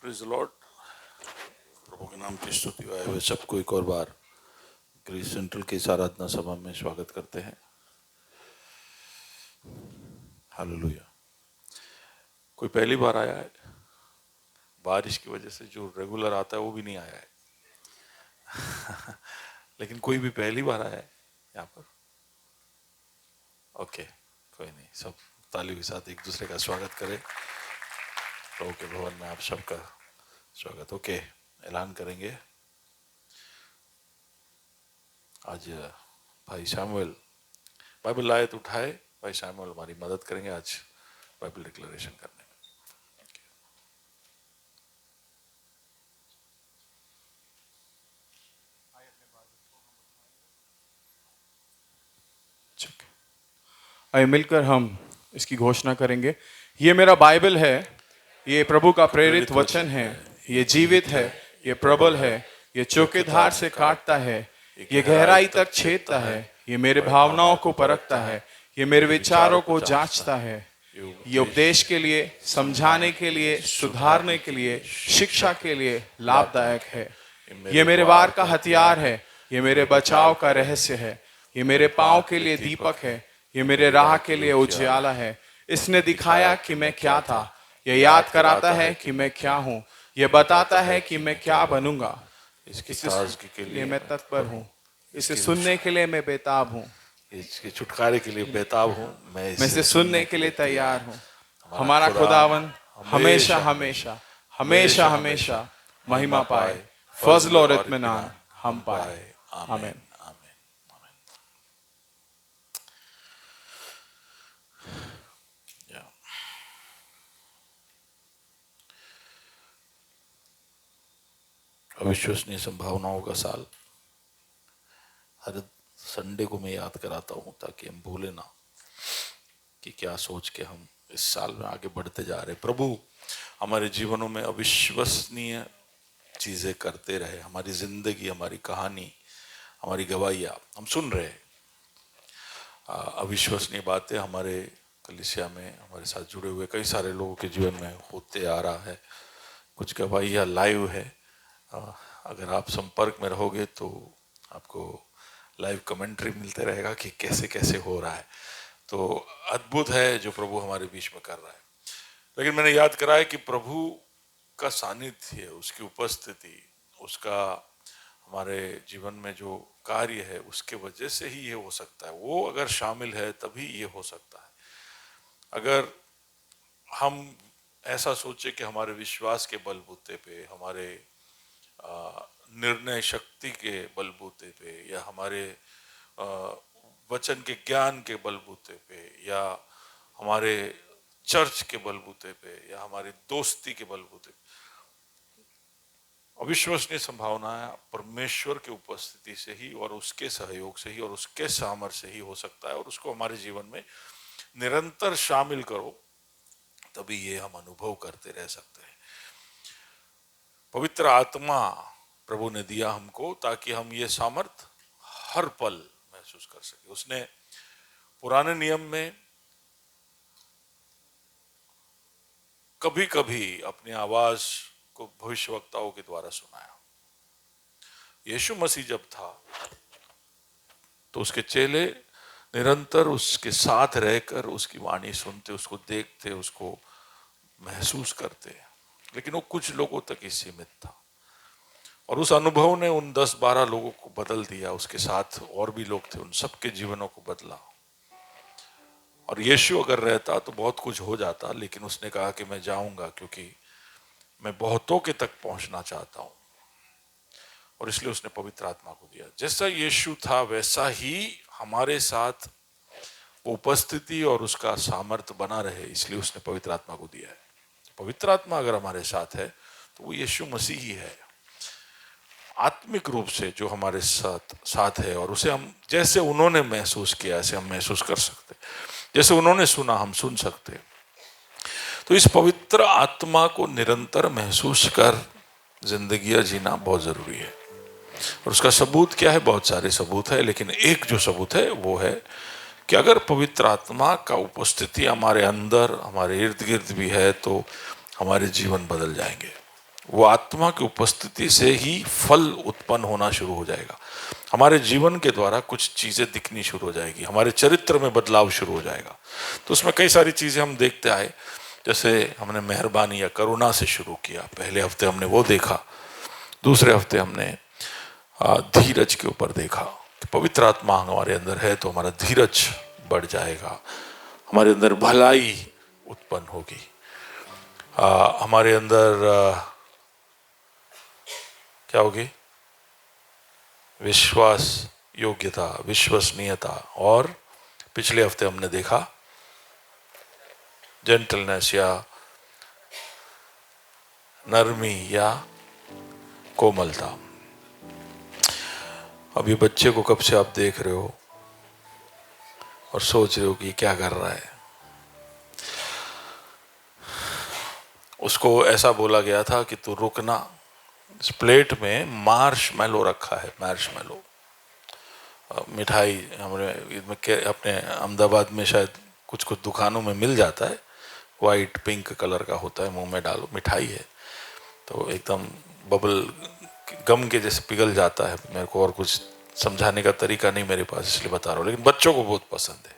Praise the Lord. प्रभु के नाम की स्तुति हो। वे सबको एक और बार ग्रेस सेंट्रल की इस आराधना सभा में स्वागत करते हैं। हालेलुया। कोई पहली बार आया है? बारिश की वजह से जो रेगुलर आता है वो भी नहीं आया है। लेकिन कोई भी पहली बार आया है यहाँ पर? ओके, कोई नहीं। सब ताली के साथ एक दूसरे का स्वागत करें। प्रभु के भवन में आप सबका स्वागत। ओके, ऐलान करेंगे। आज भाई शैमुएल बाइबल लाए तो उठाए। भाई शैमुएल हमारी मदद करेंगे आज बाइबल डिक्लेरेशन करने में। आइए मिलकर हम इसकी घोषणा करेंगे। ये मेरा बाइबल है, ये प्रभु का प्रेरित वचन है, ये जीवित है, ये प्रबल है, ये चौके धार से काटता है, ये गहराई तक छेदता है, ये मेरे भावनाओं को परखता है, ये मेरे विचारों को जांचता है। ये उपदेश के लिए, समझाने के लिए, सुधारने के लिए, शिक्षा के लिए लाभदायक है। ये मेरे वार का हथियार है, ये मेरे बचाव का रहस्य है, ये मेरे पांव के लिए दीपक है, ये मेरे राह के लिए उजियाला है। इसने दिखाया कि मैं क्या था, यह याद कराता है कि मैं क्या हूँ, यह बताता है कि मैं क्या बनूंगा। इसकी ताजगी के लिए मैं तत्पर हूँ, इसे सुनने के लिए मैं बेताब हूँ, इसके छुटकारे के लिए बेताब हूँ। मैं इसे सुनने के लिए तैयार हूँ। हमारा खुदावन हमेशा हमेशा हमेशा हमेशा महिमा पाए, फजल और इत्मीनान हम पाए। आमीन। अविश्वसनीय संभावनाओं का साल। हर संडे को मैं याद कराता हूँ ताकि हम भूले ना कि क्या सोच के हम इस साल में आगे बढ़ते जा रहे। प्रभु हमारे जीवनों में अविश्वसनीय चीजें करते रहे। हमारी जिंदगी, हमारी कहानी, हमारी गवाहियाँ हम सुन रहे हैं। अविश्वसनीय बातें हमारे कलीसिया में हमारे साथ जुड़े हुए कई सारे लोगों के जीवन में होते आ रहा है। कुछ गवाहियाँ लाइव है। अगर आप संपर्क में रहोगे तो आपको लाइव कमेंट्री मिलते रहेगा कि कैसे कैसे हो रहा है। तो अद्भुत है जो प्रभु हमारे बीच में कर रहा है। लेकिन मैंने याद कराया कि प्रभु का सानिध्य, उसकी उपस्थिति, उसका हमारे जीवन में जो कार्य है उसके वजह से ही ये हो सकता है। वो अगर शामिल है तभी ये हो सकता है। अगर हम ऐसा सोचे कि हमारे विश्वास के बलबूते पे, हमारे निर्णय शक्ति के बलबूते पे, या हमारे वचन के ज्ञान के बलबूते पे, या हमारे चर्च के बलबूते पे, या हमारी दोस्ती के बलबूते पे, अविश्वसनीय संभावनाएं परमेश्वर की उपस्थिति से ही और उसके सहयोग से ही और उसके सामर्थ्य से ही हो सकता है। और उसको हमारे जीवन में निरंतर शामिल करो तभी ये हम अनुभव करते रह सकते हैं। पवित्र आत्मा प्रभु ने दिया हमको ताकि हम ये सामर्थ हर पल महसूस कर सके। उसने पुराने नियम में कभी कभी अपनी आवाज को भविष्यवक्ताओं के द्वारा सुनाया। यीशु मसीह जब था तो उसके चेले निरंतर उसके साथ रहकर उसकी वाणी सुनते, उसको देखते, उसको महसूस करते। लेकिन वो कुछ लोगों तक ही सीमित था और उस अनुभव ने उन 10-12 लोगों को बदल दिया। उसके साथ और भी लोग थे, उन सबके जीवनों को बदला। और यीशु अगर रहता तो बहुत कुछ हो जाता, लेकिन उसने कहा कि मैं जाऊंगा क्योंकि मैं बहुतों के तक पहुंचना चाहता हूं। और इसलिए उसने पवित्र आत्मा को दिया। जैसा यीशु था वैसा ही हमारे साथ वो उपस्थिति और उसका सामर्थ्य बना रहे, इसलिए उसने पवित्र आत्मा को दिया है। पवित्र आत्मा अगर हमारे साथ है तो वो यीशु मसीह ही है, आत्मिक रूप से जो हमारे साथ है। और उसे हम जैसे उन्होंने महसूस किया ऐसे हम महसूस कर सकते, जैसे उन्होंने सुना हम सुन सकते। तो इस पवित्र आत्मा को निरंतर महसूस कर जिंदगी जीना बहुत जरूरी है। और उसका सबूत क्या है? बहुत सारे सबूत है, लेकिन एक जो सबूत है वो है कि अगर पवित्र आत्मा का उपस्थिति हमारे अंदर, हमारे इर्द गिर्द भी है तो हमारे जीवन बदल जाएंगे। वो आत्मा की उपस्थिति से ही फल उत्पन्न होना शुरू हो जाएगा। हमारे जीवन के द्वारा कुछ चीजें दिखनी शुरू हो जाएगी, हमारे चरित्र में बदलाव शुरू हो जाएगा। तो उसमें कई सारी चीजें हम देखते आए, जैसे हमने मेहरबानी या करुणा से शुरू किया, पहले हफ्ते हमने वो देखा। दूसरे हफ्ते हमने धीरज के ऊपर देखा कि पवित्र आत्मा हमारे अंदर है तो हमारा धीरज बढ़ जाएगा, हमारे अंदर भलाई उत्पन्न होगी, हमारे अंदर क्या होगी? विश्वास योग्यता, विश्वसनीयता। और पिछले हफ्ते हमने देखा जेंटलनेस या नरमी या कोमलता। अब ये बच्चे को कब से आप देख रहे हो और सोच रहे हो कि क्या कर रहा है। उसको ऐसा बोला गया था कि तू रुकना, इस प्लेट में मार्शमैलो रखा है, मार्शमैलो मिठाई। हमारे अपने अहमदाबाद में शायद कुछ कुछ दुकानों में मिल जाता है, वाइट पिंक कलर का होता है, मुंह में डालो, मिठाई है तो एकदम बबल गम के जैसे पिघल जाता है। मेरे को और कुछ समझाने का तरीका नहीं मेरे पास, इसलिए बता रहा हूँ, लेकिन बच्चों को बहुत पसंद है।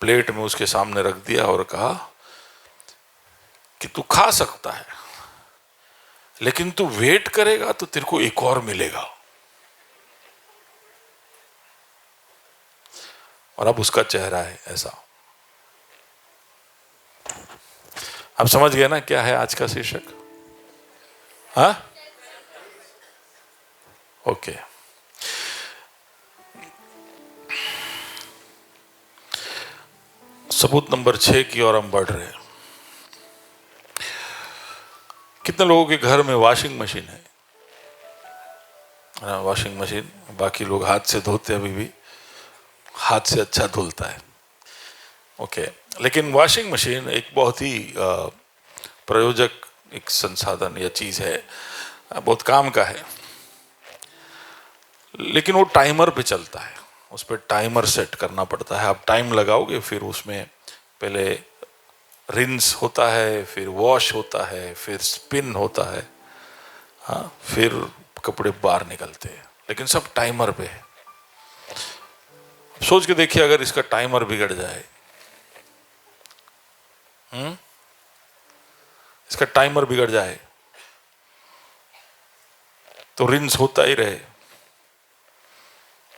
प्लेट में उसके सामने रख दिया और कहा कि तू खा सकता है, लेकिन तू वेट करेगा तो तेरे को एक और मिलेगा। और अब उसका चेहरा है ऐसा। आप समझ गए ना क्या है आज का शीर्षक? हाँ, ओके। सबूत नंबर 6 की ओर हम बढ़ रहे हैं। कितने लोगों के घर में वॉशिंग मशीन है? वॉशिंग मशीन, बाकी लोग हाथ से धोते, अभी भी हाथ से अच्छा धुलता है, ओके। लेकिन वॉशिंग मशीन एक बहुत ही प्रयोजक एक संसाधन या चीज है, बहुत काम का है, लेकिन वो टाइमर पे चलता है। उस पर टाइमर सेट करना पड़ता है। आप टाइम लगाओगे, फिर उसमें पहले रिंस होता है, फिर वॉश होता है, फिर स्पिन होता है, हाँ, फिर कपड़े बाहर निकलते हैं, लेकिन सब टाइमर पे है। सोच के देखिए, अगर इसका टाइमर बिगड़ जाए, इसका टाइमर बिगड़ जाए तो रिंस होता ही रहे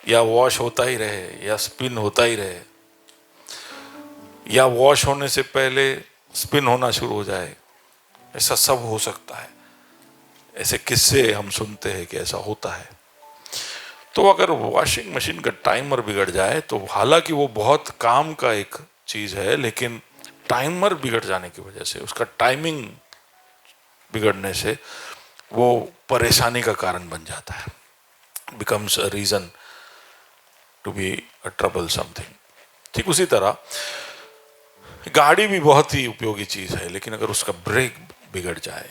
या वॉश होता ही रहे या स्पिन होता ही रहे, या वॉश होने से पहले स्पिन होना शुरू हो जाए, ऐसा सब हो सकता है। ऐसे किस्से हम सुनते हैं कि ऐसा होता है। तो अगर वॉशिंग मशीन का टाइमर बिगड़ जाए तो हालांकि वो बहुत काम का एक चीज है, लेकिन टाइमर बिगड़ जाने की वजह से, उसका टाइमिंग बिगड़ने से वो परेशानी का कारण बन जाता है, becomes a reason to be a trouble something. ठीक उसी तरह गाड़ी भी बहुत ही उपयोगी चीज है, लेकिन अगर उसका ब्रेक बिगड़ जाए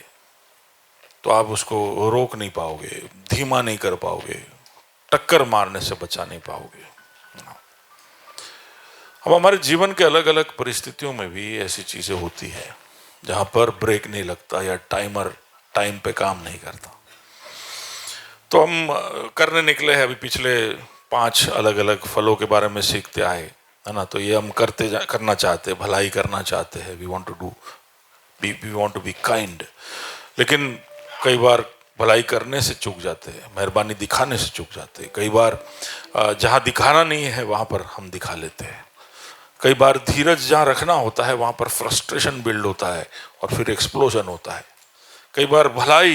तो आप उसको रोक नहीं पाओगे, धीमा नहीं कर पाओगे, टक्कर मारने से बचा नहीं पाओगे। अब हमारे जीवन के अलग अलग परिस्थितियों में भी ऐसी चीजें होती है जहां पर ब्रेक नहीं लगता या टाइमर टाइम पे काम नहीं करता। तो हम करने निकले हैं, अभी पिछले 5 अलग अलग फलों के बारे में सीखते आए, है ना। तो ये हम करना चाहते हैं, भलाई करना चाहते हैं, we want to be kind. लेकिन कई बार भलाई करने से चूक जाते हैं, मेहरबानी दिखाने से चूक जाते हैं। कई बार जहां दिखाना नहीं है वहां पर हम दिखा लेते हैं। कई बार धीरज जहां रखना होता है वहां पर फ्रस्ट्रेशन बिल्ड होता है और फिर एक्सप्लोजन होता है। कई बार भलाई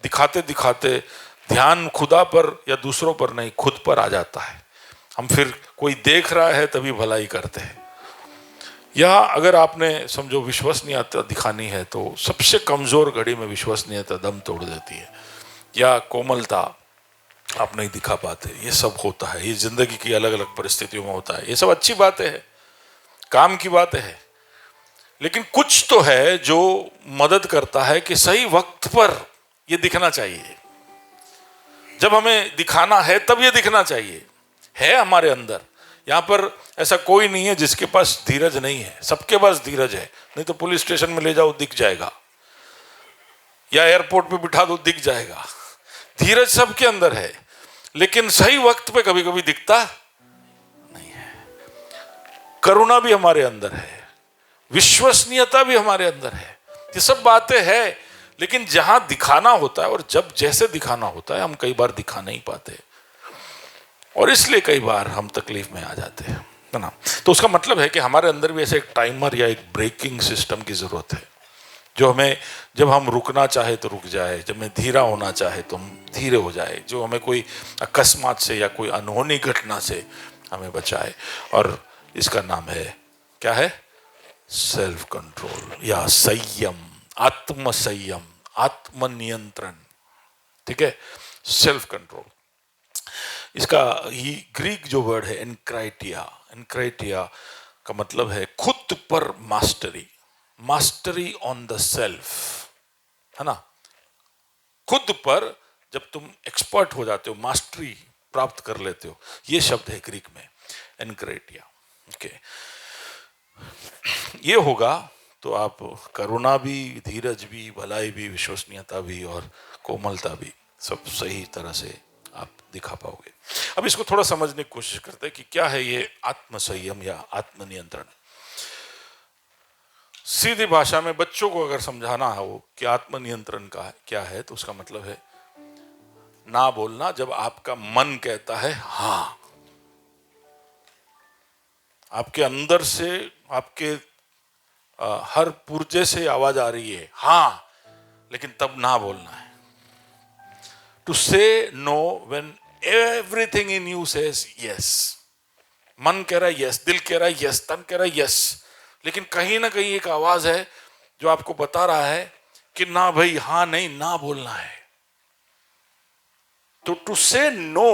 दिखाते दिखाते ध्यान खुदा पर या दूसरों पर नहीं, खुद पर आ जाता है। हम फिर कोई देख रहा है तभी भलाई करते हैं। या अगर आपने समझो विश्वसनीयता दिखानी है तो सबसे कमजोर घड़ी में विश्वसनीयता दम तोड़ देती है, या कोमलता आप नहीं दिखा पाते। ये सब होता है, ये जिंदगी की अलग अलग परिस्थितियों में होता है। ये सब अच्छी बातें हैं, काम की बातें हैं, लेकिन कुछ तो है जो मदद करता है कि सही वक्त पर ये दिखना चाहिए। जब हमें दिखाना है तब ये दिखना चाहिए, है हमारे अंदर। यहां पर ऐसा कोई नहीं है जिसके पास धीरज नहीं है, सबके पास धीरज है। नहीं तो पुलिस स्टेशन में ले जाओ, दिख जाएगा। या एयरपोर्ट पे बिठा दो दिख जाएगा। धीरज सबके अंदर है, लेकिन सही वक्त पे कभी कभी दिखता नहीं है। करुणा भी हमारे अंदर है, विश्वसनीयता भी हमारे अंदर है, ये सब बातें हैं, लेकिन जहां दिखाना होता है और जब जैसे दिखाना होता है हम कई बार दिखा नहीं पाते, और इसलिए कई बार हम तकलीफ में आ जाते हैं, है ना। तो उसका मतलब है कि हमारे अंदर भी ऐसे एक टाइमर या एक ब्रेकिंग सिस्टम की जरूरत है, जो हमें जब हम रुकना चाहे तो रुक जाए, जब हमें धीरा होना चाहे तो हम धीरे हो जाए, जो हमें कोई अकस्मात से या कोई अनहोनी घटना से हमें बचाए। और इसका नाम है, क्या है? सेल्फ कंट्रोल या संयम, आत्म संयम, आत्मनियंत्रण। ठीक है, सेल्फ कंट्रोल। इसका ही ग्रीक जो वर्ड है एनक्राइटिया, एनक्राइटिया का मतलब है खुद पर mastery, mastery on the self, है ना। खुद पर जब तुम एक्सपर्ट हो जाते हो, मास्टरी प्राप्त कर लेते हो, ये शब्द है ग्रीक में एनक्राइटिया। ओके, ये होगा तो आप करुणा भी, धीरज भी, भलाई भी, विश्वसनीयता भी और कोमलता भी सब सही तरह से आप दिखा पाओगे। अब इसको थोड़ा समझने की कोशिश करते हैं कि क्या है ये आत्म संयम या आत्मनियंत्रण। सीधी भाषा में बच्चों को अगर समझाना हो कि आत्मनियंत्रण का क्या है, तो उसका मतलब है ना बोलना जब आपका मन कहता है हाँ। आपके अंदर से, आपके हर पुर्जे से आवाज आ रही है हाँ, लेकिन तब ना बोलना है। टू से know when everything in you says yes. मन कह रहा है यस, दिल कह रहा है यस, तन कह रहा है यस, लेकिन कहीं ना कहीं एक आवाज है जो आपको बता रहा है कि ना भाई, हाँ नहीं, ना बोलना है। तो टू से know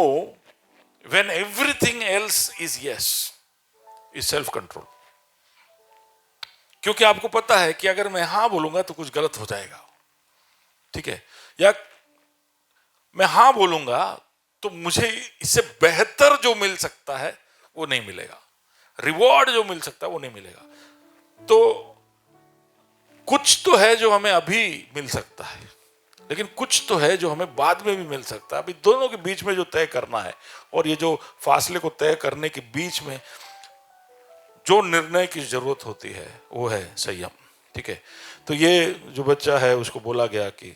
when everything else is yes is self control. क्योंकि आपको पता है कि अगर मैं हाँ बोलूंगा तो कुछ गलत हो जाएगा, ठीक है, या मैं हाँ बोलूंगा तो मुझे इससे बेहतर जो मिल सकता है वो नहीं मिलेगा, रिवॉर्ड जो मिल सकता है वो नहीं मिलेगा। तो कुछ तो है जो हमें अभी मिल सकता है, लेकिन कुछ तो है जो हमें बाद में भी मिल सकता है। अभी दोनों के बीच में जो तय करना है, और ये जो फासले को तय करने के बीच में जो निर्णय की जरूरत होती है वो है संयम। ठीक है, तो ये जो बच्चा है उसको बोला गया कि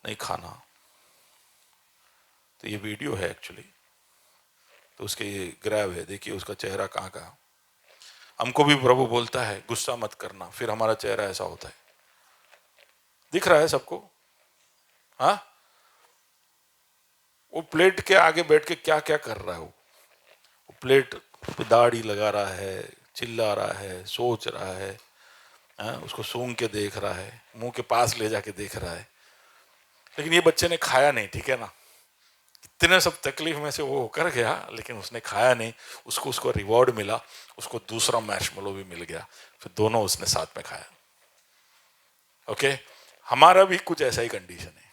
नहीं खाना, तो ये वीडियो है एक्चुअली, तो उसके ये ग्रैब है, देखिए उसका चेहरा कहाँ का। हमको भी प्रभु बोलता है गुस्सा मत करना, फिर हमारा चेहरा ऐसा होता है, दिख रहा है सबको। हाँ, वो प्लेट के आगे बैठ के क्या क्या कर रहा है, वो प्लेट पे दाढ़ी लगा रहा है, चिल्ला रहा है, सोच रहा है, उसको सूंघ के देख रहा है, मुंह के पास ले जाके देख रहा है, लेकिन ये बच्चे ने खाया नहीं। ठीक है ना, इतने सब तकलीफ में से वो कर गया, लेकिन उसने खाया नहीं। उसको रिवॉर्ड मिला, उसको दूसरा मैर्शमेलो भी मिल गया, फिर दोनों उसने साथ में खाया। ओके, हमारा भी कुछ ऐसा ही कंडीशन है।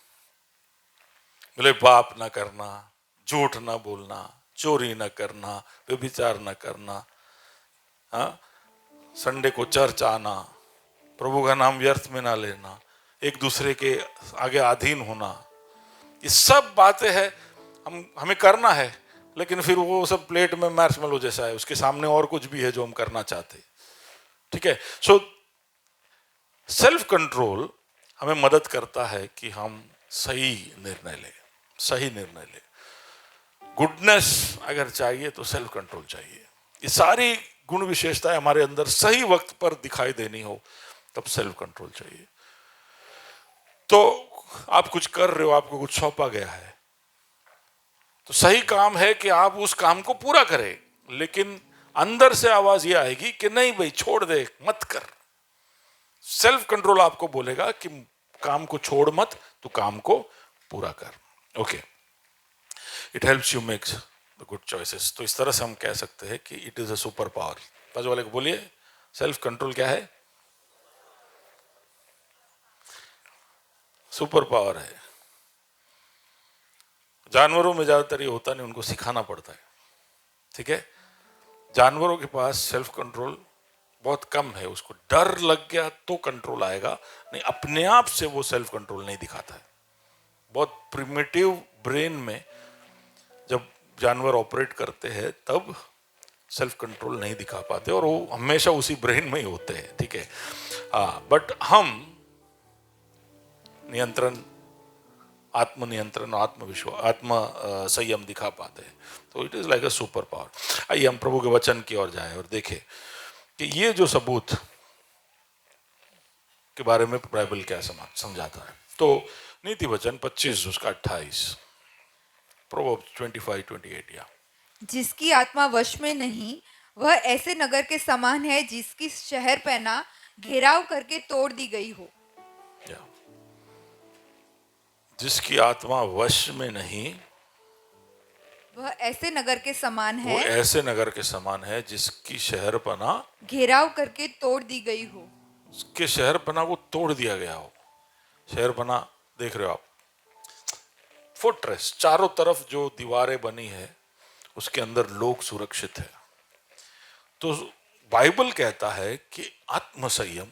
बोले पाप ना करना, झूठ ना बोलना, चोरी ना करना, व्यभिचार ना करना, हाँ, संडे को चर्च आना, प्रभु का नाम व्यर्थ में ना लेना, एक दूसरे के आगे अधीन होना, ये सब बातें हैं हमें करना है, लेकिन फिर वो सब प्लेट में मैर्शमेलो जैसा है, उसके सामने और कुछ भी है जो हम करना चाहते। ठीक है, सो सेल्फ कंट्रोल हमें मदद करता है कि हम सही निर्णय लें, सही निर्णय लें। गुडनेस अगर चाहिए तो सेल्फ कंट्रोल चाहिए। ये सारी गुण विशेषताएं हमारे अंदर सही वक्त पर दिखाई देनी हो तब सेल्फ कंट्रोल चाहिए। तो आप कुछ कर रहे हो, आपको कुछ सौंपा गया है, तो सही काम है कि आप उस काम को पूरा करें, लेकिन अंदर से आवाज ये आएगी कि नहीं भाई छोड़ दे, मत कर। सेल्फ कंट्रोल आपको बोलेगा कि काम को छोड़ मत, तो काम को पूरा कर। Okay, it helps you make the good choices. तो इस तरह से हम कह सकते हैं कि it is a super power. बाजू वाले को बोलिए, सेल्फ कंट्रोल क्या है? सुपर पावर है। जानवरों में ज्यादातर ये होता नहीं, उनको सिखाना पड़ता है। ठीक है, जानवरों के पास सेल्फ कंट्रोल बहुत कम है। उसको डर लग गया तो कंट्रोल आएगा, नहीं अपने आप से वो सेल्फ कंट्रोल नहीं दिखाता है। बहुत प्रिमिटिव ब्रेन में जब जानवर ऑपरेट करते हैं तब सेल्फ कंट्रोल नहीं दिखा पाते, और वो हमेशा उसी ब्रेन में ही होते हैं, ठीक है। हाँ, बट हम नियंत्रण, आत्मनियंत्रण, आत्म संयम दिखा पाते हैं। तो it is like a super power. आइए हम प्रभु के वचन की ओर जाएं और देखें कि ये जो सबूत के बारे में बाइबल क्या समझाता है। तो नीति वचन 25 उसका 28, प्रोवर्ब्स 25-28 या जिसकी आत्मा वश में नहीं, वह ऐसे नगर के समान है जिसकी शहरपनाह घेराव करके तोड़ दी गई हो। या जिसकी आत्मा वश में नहीं, वह ऐसे नगर के समान वो है ऐसे नगर के समान है जिसकी शहरपनाह, घेराव करके तोड़ दी गई हो। उसके शहरपनाह को तोड़ दिया गया हो। शहरपनाह देख रहे हो आप, फोर्ट्रेस, चारों तरफ जो दीवारें बनी है उसके अंदर लोग सुरक्षित है। तो बाइबल कहता है कि आत्मसंयम,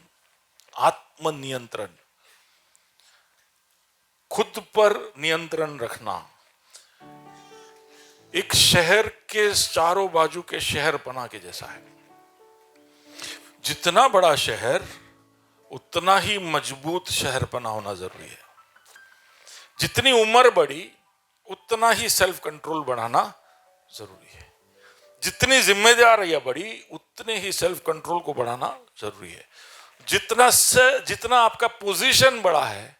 आत्मनियंत्रण, खुद पर नियंत्रण रखना एक शहर के चारों बाजू के शहरपनाह के जैसा है। जितना बड़ा शहर उतना ही मजबूत शहरपनाह होना जरूरी है। जितनी उम्र बड़ी उतना ही सेल्फ कंट्रोल बढ़ाना जरूरी है। जितनी जिम्मेदारियां बड़ी उतने ही सेल्फ कंट्रोल को बढ़ाना जरूरी है। जितना आपका पोजीशन बड़ा है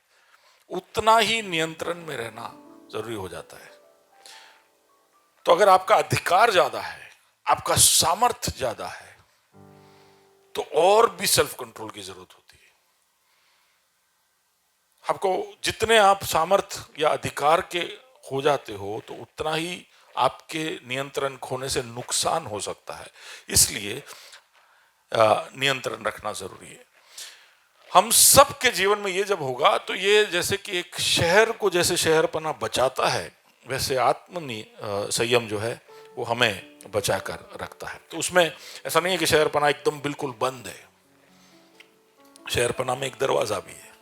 उतना ही नियंत्रण में रहना जरूरी हो जाता है। तो अगर आपका अधिकार ज्यादा है, आपका सामर्थ्य ज्यादा है, तो और भी सेल्फ कंट्रोल की जरूरत होती है। आपको जितने आप सामर्थ्य या अधिकार के हो जाते हो तो उतना ही आपके नियंत्रण खोने से नुकसान हो सकता है। इसलिए नियंत्रण रखना जरूरी है। हम सब के जीवन में ये जब होगा तो ये जैसे कि एक शहर को जैसे शहरपना बचाता है, वैसे संयम जो है वो हमें बचा कर रखता है। तो उसमें ऐसा नहीं है कि शहरपना एकदम बिल्कुल बंद है। शहरपना में एक दरवाजा भी है।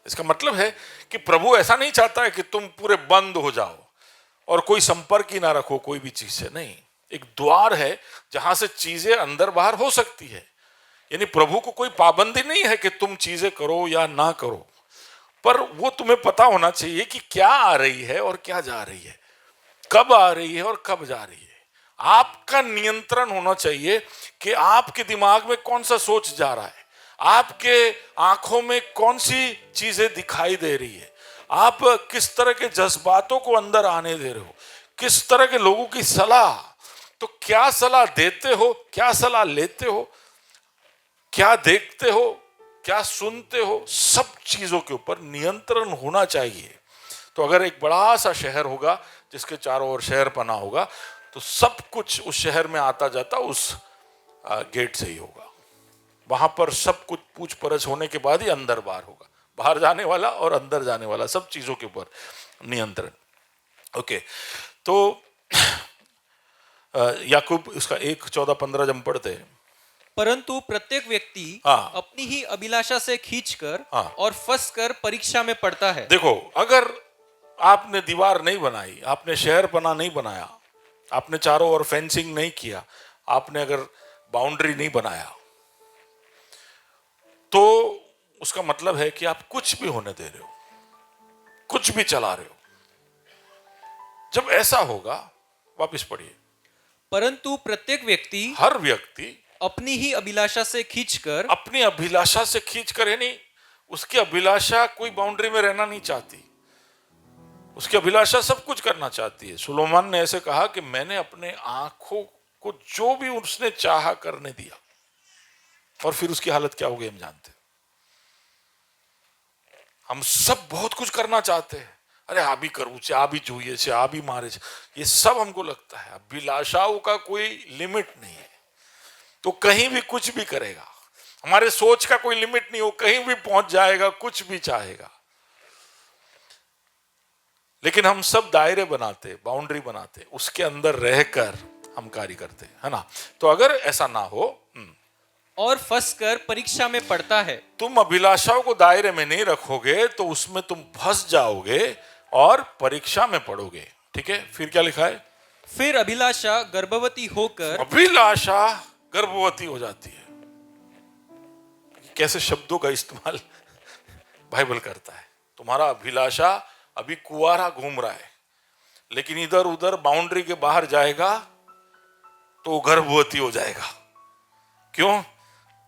इसका मतलब है कि प्रभु ऐसा नहीं चाहता है कि तुम पूरे बंद हो जाओ और कोई संपर्क ही ना रखो कोई भी चीज से। नहीं, एक द्वार है जहां से चीजें अंदर बाहर हो सकती है। यानी प्रभु को कोई पाबंदी नहीं है कि तुम चीजें करो या ना करो, पर वो तुम्हें पता होना चाहिए कि क्या आ रही है और क्या जा रही है, कब आ रही है और कब जा रही है। आपका नियंत्रण होना चाहिए कि आपके दिमाग में कौन सा सोच जा रहा है, आपके आंखों में कौन सी चीजें दिखाई दे रही है, आप किस तरह के जज्बातों को अंदर आने दे रहे हो, किस तरह के लोगों की सलाह, तो क्या सलाह देते हो, क्या सलाह लेते हो, क्या देखते हो, क्या सुनते हो, सब चीजों के ऊपर नियंत्रण होना चाहिए। तो अगर एक बड़ा सा शहर होगा जिसके चारों ओर शहरपना होगा तो सब कुछ उस शहर में आता जाता उस गेट से ही होगा। वहां पर सब कुछ पूछ परछ होने के बाद ही अंदर बाहर होगा, बाहर जाने वाला और अंदर जाने वाला सब चीजों के ऊपर नियंत्रण। ओके, तो याकूब उसका 1:14-15 जब पढ़ते हैं, परंतु प्रत्येक व्यक्ति हाँ। अपनी ही अभिलाषा से खींचकर हाँ। और फंसकर परीक्षा में पड़ता है। देखो, अगर आपने दीवार नहीं बनाई, आपने शहरपना नहीं बनाया, आपने चारों ओर फेंसिंग नहीं किया, आपने अगर बाउंड्री नहीं बनाया, तो उसका मतलब है कि आप कुछ भी होने दे रहे हो, कुछ भी चला रहे हो। जब ऐसा होगा, वापस पढ़िए, परंतु प्रत्येक व्यक्ति हर व्यक्ति अपनी ही अभिलाषा से खींचकर अपनी अभिलाषा से खींचकर, यानी उसकी अभिलाषा कोई बाउंड्री में रहना नहीं चाहती, उसकी अभिलाषा सब कुछ करना चाहती है। सुलोमान ने ऐसे कहा कि मैंने अपने आंखों को जो भी उसने चाहा करने दिया, और फिर उसकी हालत क्या हो गई हम जानते हैं। हम सब बहुत कुछ करना चाहते हैं, अरे आ भी करूँ छे, आ भी જોઈએ છે, आ भी मारे छे, ये सब हमको लगता है। अभिलाषाओं का कोई लिमिट नहीं है, तो कहीं भी कुछ भी करेगा। हमारे सोच का कोई लिमिट नहीं हो, कहीं भी पहुंच जाएगा, कुछ भी चाहेगा। लेकिन हम सब दायरे बनाते, बाउंड्री बनाते, उसके अंदर रहकर हम कार्य करते, है ना। तो अगर ऐसा ना हो, और फंसकर परीक्षा में पड़ता है। तुम अभिलाषाओं को दायरे में नहीं रखोगे तो उसमें तुम फंस जाओगे और परीक्षा में पड़ोगे। ठीक है, फिर क्या लिखा है? फिर अभिलाषा गर्भवती होकर अभिलाषा गर्भवती हो जाती है। कैसे शब्दों का इस्तेमाल बाइबल करता है। तुम्हारा अभिलाषा अभी कुंवारा घूम रहा है, लेकिन इधर उधर बाउंड्री के बाहर जाएगा तो वो गर्भवती हो जाएगा। क्यों?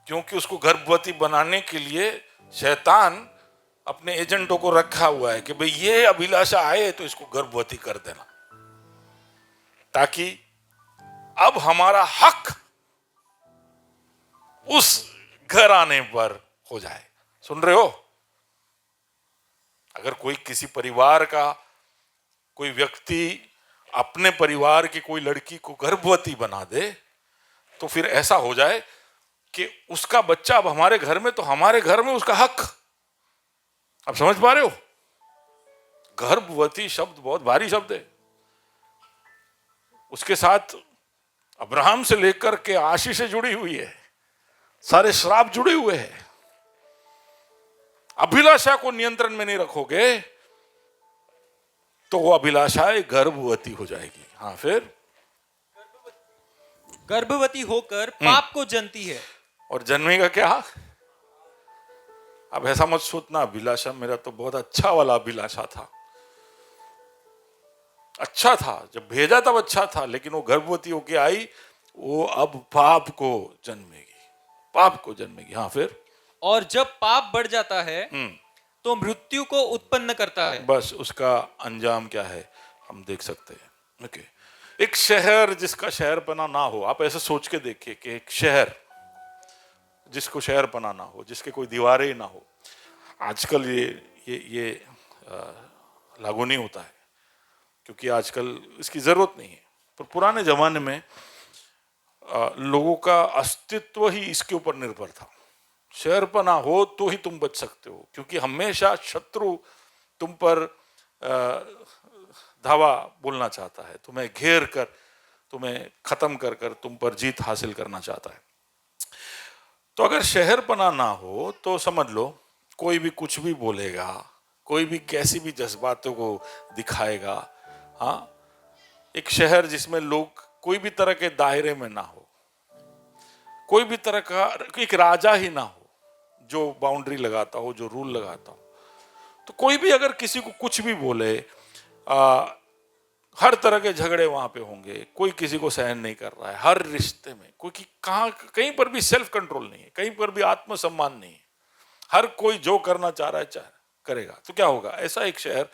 क्योंकि उसको गर्भवती बनाने के लिए शैतान अपने एजेंटों को रखा हुआ है कि भाई ये अभिलाषा आए तो इसको गर्भवती कर देना, ताकि अब हमारा हक उस घर आने पर हो जाए। सुन रहे हो? अगर कोई किसी परिवार का कोई व्यक्ति अपने परिवार की कोई लड़की को गर्भवती बना दे तो फिर ऐसा हो जाए कि उसका बच्चा अब हमारे घर में, तो हमारे घर में उसका हक। आप समझ पा रहे हो? गर्भवती शब्द बहुत भारी शब्द है। उसके साथ अब्राहम से लेकर के आशीष से जुड़ी हुई है, सारे श्राप जुड़े हुए हैं। अभिलाषा को नियंत्रण में नहीं रखोगे तो वो अभिलाषाएं गर्भवती हो जाएगी। हाँ, फिर गर्भवती होकर पाप को जनती है। और जन्मेगा क्या? अब ऐसा मत सोचना अभिलाषा मेरा तो बहुत अच्छा वाला अभिलाषा था, अच्छा था, जब भेजा तब अच्छा था, लेकिन वो गर्भवती होके आई, वो अब पाप को जन्मेगी, पाप को जन्मेगी। हाँ, फिर और जब पाप बढ़ जाता है तो मृत्यु को उत्पन्न करता है। बस उसका अंजाम क्या है हम देख सकते हैं। ओके, एक शहर जिसका शहरपना ना हो, आप ऐसे सोच के देखिए कि एक शहर जिसको शहरपना ना हो, जिसके कोई दीवारें ना हो। आजकल ये लागू नहीं होता है क्योंकि आजकल इसकी जरूरत नहीं है, पर पुराने जमाने में लोगों का अस्तित्व ही इसके ऊपर निर्भर था। शहरपना हो तो ही तुम बच सकते हो, क्योंकि हमेशा शत्रु तुम पर धावा बोलना चाहता है, तुम्हें घेर कर, तुम्हें खत्म कर कर तुम पर जीत हासिल करना चाहता है। तो अगर शहरपना ना हो तो समझ लो कोई भी कुछ भी बोलेगा, कोई भी कैसी भी जज्बातों को दिखाएगा। हाँ, एक शहर जिसमें लोग कोई भी तरह के दायरे में ना हो, कोई भी तरह का एक राजा ही ना हो जो बाउंड्री लगाता हो, जो रूल लगाता हो, तो कोई भी अगर किसी को कुछ भी बोले, हर तरह के झगड़े वहां पे होंगे। कोई किसी को सहन नहीं कर रहा है, हर रिश्ते में कोई कहीं पर भी सेल्फ कंट्रोल नहीं है, कहीं पर भी आत्मसम्मान नहीं है, हर कोई जो करना चाह रहा है करेगा। तो क्या होगा? ऐसा एक शहर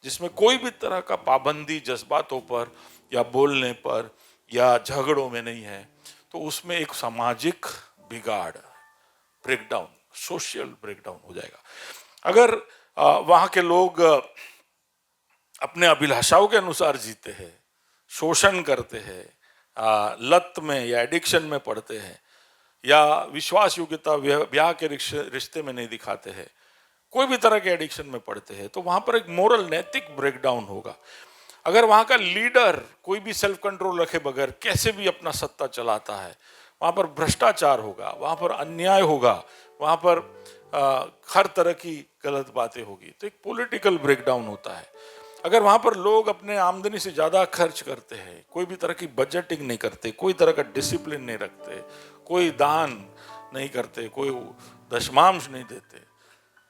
जिसमें कोई भी तरह का पाबंदी जज्बातों पर या बोलने पर या झगड़ों में नहीं है, तो उसमें एक सामाजिक बिगाड़, ब्रेकडाउन, सोशल ब्रेकडाउन हो जाएगा। अगर वहां के लोग अपने अभिलाषाओं के अनुसार जीते हैं, शोषण करते हैं, लत में या एडिक्शन में पड़ते हैं, या विश्वास योग्यता ब्याह के रिश्ते में नहीं दिखाते हैं, कोई भी तरह के एडिक्शन में पड़ते हैं, तो वहां पर एक मोरल, नैतिक ब्रेकडाउन होगा। अगर वहां का लीडर कोई भी सेल्फ कंट्रोल रखे बगैर कैसे भी अपना सत्ता चलाता है, वहां पर भ्रष्टाचार होगा, वहां पर अन्याय होगा, वहां पर हर तरह की गलत बातें होगी, तो एक पॉलिटिकल ब्रेकडाउन होता है। अगर वहां पर लोग अपने आमदनी से ज्यादा खर्च करते हैं, कोई भी तरह की बजटिंग नहीं करते, कोई तरह का डिसिप्लिन नहीं रखते, कोई दान नहीं करते, कोई दशमांश नहीं देते,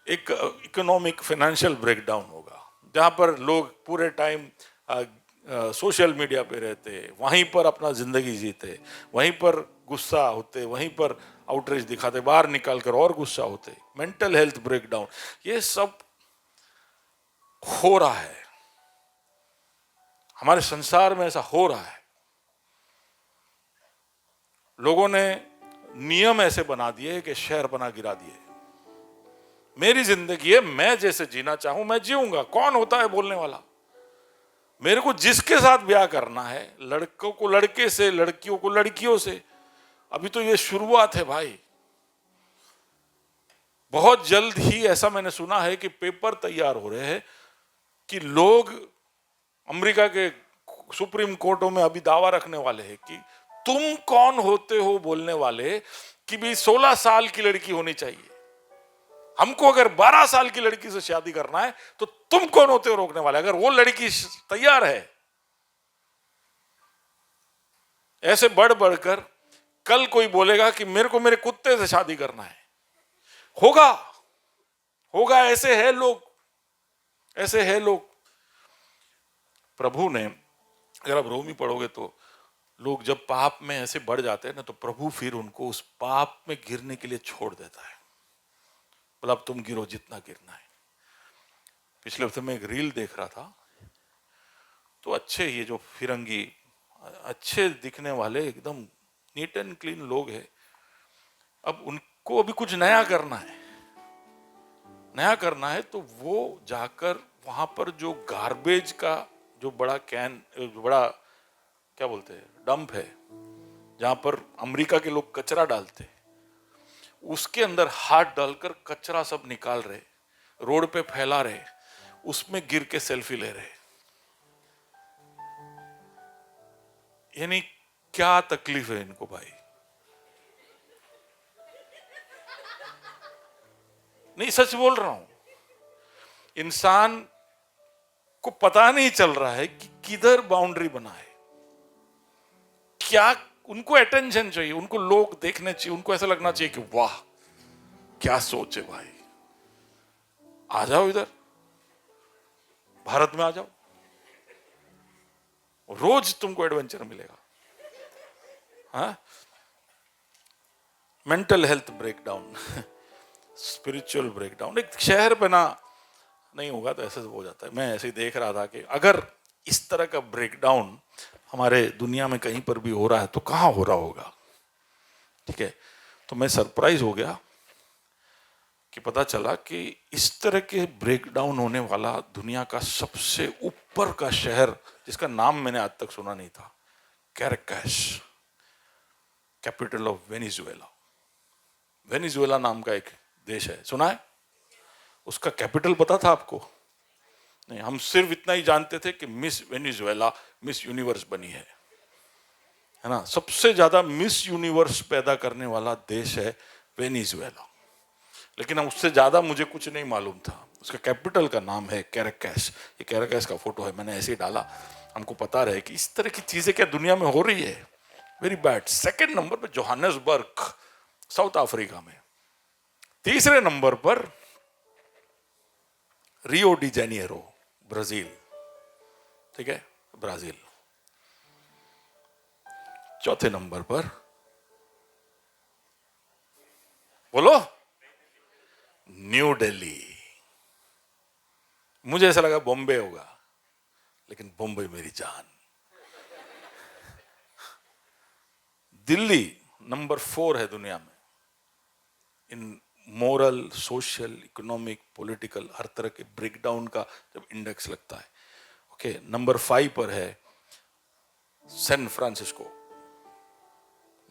एक इकोनॉमिक फाइनेंशियल ब्रेकडाउन होगा। जहां पर लोग पूरे टाइम सोशल मीडिया पे रहते, वहीं पर अपना जिंदगी जीते, वहीं पर गुस्सा होते, वहीं पर आउटरीच दिखाते, बाहर निकाल कर और गुस्सा होते, मेंटल हेल्थ ब्रेकडाउन, ये सब हो रहा है हमारे संसार में। ऐसा हो रहा है। लोगों ने नियम ऐसे बना दिए कि शहरपना गिरा दिए। मेरी जिंदगी है, मैं जैसे जीना चाहूं मैं जीऊंगा। कौन होता है बोलने वाला? मेरे को जिसके साथ ब्याह करना है, लड़कों को लड़के से, लड़कियों को लड़कियों से, अभी तो ये शुरुआत है भाई। बहुत जल्द ही ऐसा मैंने सुना है कि पेपर तैयार हो रहे हैं कि लोग अमेरिका के सुप्रीम कोर्टों में अभी दावा रखने वाले हैं कि तुम कौन होते हो बोलने वाले कि भी 16 साल की लड़की होनी चाहिए। हमको अगर 12 साल की लड़की से शादी करना है तो तुम कौन होते हो रोकने वाले? अगर वो लड़की तैयार है, ऐसे बढ़ बढ़कर कल कोई बोलेगा कि मेरे को मेरे कुत्ते से शादी करना है, होगा होगा। ऐसे है लोग, ऐसे है लोग। प्रभु ने, अगर आप रोमी पढ़ोगे तो लोग जब पाप में ऐसे बढ़ जाते हैं ना, तो प्रभु फिर उनको उस पाप में गिरने के लिए छोड़ देता है। बोला अब तुम गिरो जितना गिरना है। पिछले हफ्ते में एक रील देख रहा था, तो अच्छे ये जो फिरंगी अच्छे दिखने वाले एकदम नीट एंड क्लीन लोग हैं, अब उनको अभी कुछ नया करना है, नया करना है, तो वो जाकर वहां पर जो गार्बेज का जो बड़ा कैन, जो बड़ा क्या बोलते हैं, डंप है, जहां पर अमेरिका के लोग कचरा डालते हैं, उसके अंदर हाथ डालकर कचरा सब निकाल रहे, रोड पे फैला रहे, उसमें गिर के सेल्फी ले रहे। यानी क्या तकलीफ है इनको भाई। नहीं, सच बोल रहा हूं। इंसान को पता नहीं चल रहा है कि किधर बाउंड्री बनाए, क्या उनको अटेंशन चाहिए, उनको लोग देखने चाहिए, उनको ऐसा लगना चाहिए कि वाह क्या सोच है भाई, आ जाओ इधर, भारत में आ जाओ, रोज तुमको एडवेंचर मिलेगा। हाँ, mental health breakdown, spiritual breakdown. एक शहर बना नहीं होगा तो ऐसे हो जाता है। मैं ऐसे ही देख रहा था कि अगर इस तरह का ब्रेकडाउन हमारे दुनिया में कहीं पर भी हो रहा है तो कहां हो रहा होगा। ठीक है, तो मैं सरप्राइज हो गया कि पता चला कि इस तरह के ब्रेकडाउन होने वाला दुनिया का सबसे ऊपर का शहर, जिसका नाम मैंने आज तक सुना नहीं था, कैराकस, कैपिटल ऑफ वेनेजुएला। वेनेजुएला नाम का एक देश है, सुना है? उसका कैपिटल पता था आपको? नहीं, हम सिर्फ इतना ही जानते थे कि मिस वेनेजुएला मिस यूनिवर्स बनी है ना। सबसे ज्यादा मिस यूनिवर्स पैदा करने वाला देश है वेनेजुएला, लेकिन उससे ज्यादा मुझे कुछ नहीं मालूम था। उसका कैपिटल का नाम है कैराकस। ये कैराकस का फोटो है, मैंने ऐसे ही डाला, हमको पता रहे कि इस तरह की चीजें क्या दुनिया में हो रही है। Very bad. सेकंड नंबर पर जोहान्सबर्ग, साउथ अफ्रीका में। तीसरे नंबर पर रियो डी जेनेरो, ब्राजील। ठीक है, ब्राजील। चौथे नंबर पर बोलो, न्यू दिल्ली। मुझे ऐसा लगा बॉम्बे होगा, लेकिन बॉम्बे मेरी जान। दिल्ली नंबर 4 है दुनिया में इन मोरल, सोशल, इकोनॉमिक, पॉलिटिकल, हर तरह के ब्रेकडाउन का जब इंडेक्स लगता है। ओके, नंबर 5 पर है सैन फ्रांसिस्को,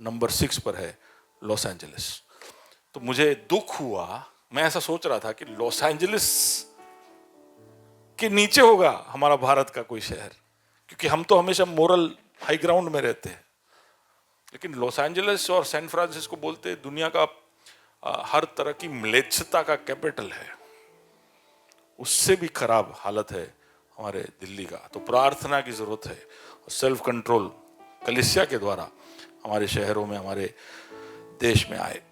नंबर 6 पर है लॉस एंजलिस। तो मुझे दुख हुआ, मैं ऐसा सोच रहा था कि लॉस एंजलिस के नीचे होगा हमारा भारत का कोई शहर, क्योंकि हम तो हमेशा मोरल हाई ग्राउंड में रहते हैं। लेकिन लॉस एंजलिस और सैन फ्रांसिस्को बोलते हैं दुनिया का हर तरह की म्लेच्छता का कैपिटल है। उससे भी खराब हालत है हमारे दिल्ली का। तो प्रार्थना की जरूरत है, और सेल्फ कंट्रोल कलीसिया के द्वारा हमारे शहरों में, हमारे देश में आए।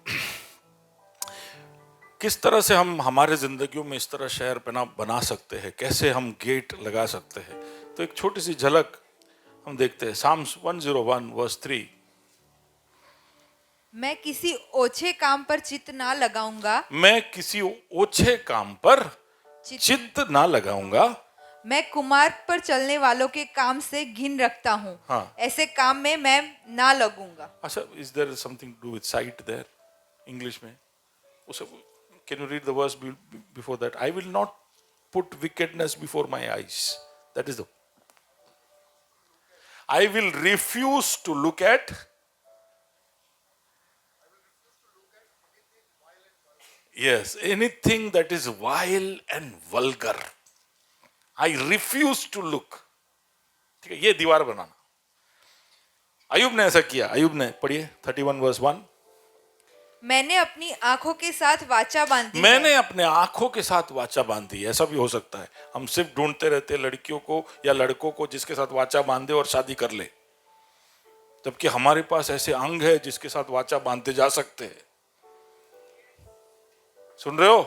किस तरह से हम हमारे जिंदगियों में इस तरह शहर बना सकते हैं, कैसे हम गेट लगा सकते हैं, तो एक छोटी सी झलक हम देखते हैं। Psalms 101 verse 3। मैं किसी ओछे काम पर चित्त ना लगाऊंगा, मैं किसी ओछे काम पर चित्त ना लगाऊंगा, मैं कुमार्ग पर चलने वालों के काम से घिन रखता हूँ। हाँ। ऐसे काम में मैं ना लगूंगा। अच्छा, is there something to do with sight there English में? उसे can you read the verse before that? I will not put wickedness before my eyes, that is the, I will refuse to look at, yes, anything that is vile and vulgar, I refuse to look. ठीक है, ये दीवार बनाना। अयूब ने ऐसा किया। अयूब ने, पढ़िए 31 verse 1। मैंने अपनी आंखों के साथ वाचा बांधी मैंने है। अपने आंखों के साथ वाचा बांधी। ऐसा भी हो सकता है, हम सिर्फ ढूंढते रहते हैं लड़कियों को या लड़कों को जिसके साथ वाचा बांधे और शादी कर ले, जबकि हमारे पास ऐसे अंग है जिसके साथ वाचा बांधते जा सकते हैं। सुन रहे हो?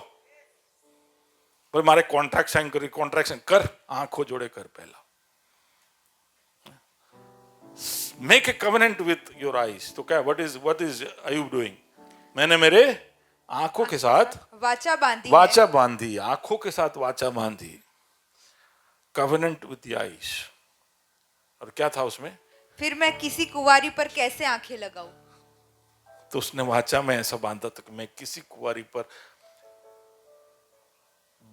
भाई मारे कॉन्ट्रैक्ट साइन कर, कॉन्ट्रैक्ट साइन कर, आंखों जोड़े कर। पहला make a covenant with your eyes. तो क्या, व्हाट इज अयूब डूइंग? मैंने मेरे आंखों के साथ वाचा बांधी है। वाचा बांधी, आंखों के साथ वाचा बांधी। Covenant with the eyes. और क्या था उसमें? फिर मैं किसी कुंवारी पर कैसे आंखें लगाऊं? तो उसने वाचा में ऐसा बांधा था कि मैं किसी कुंवारी पर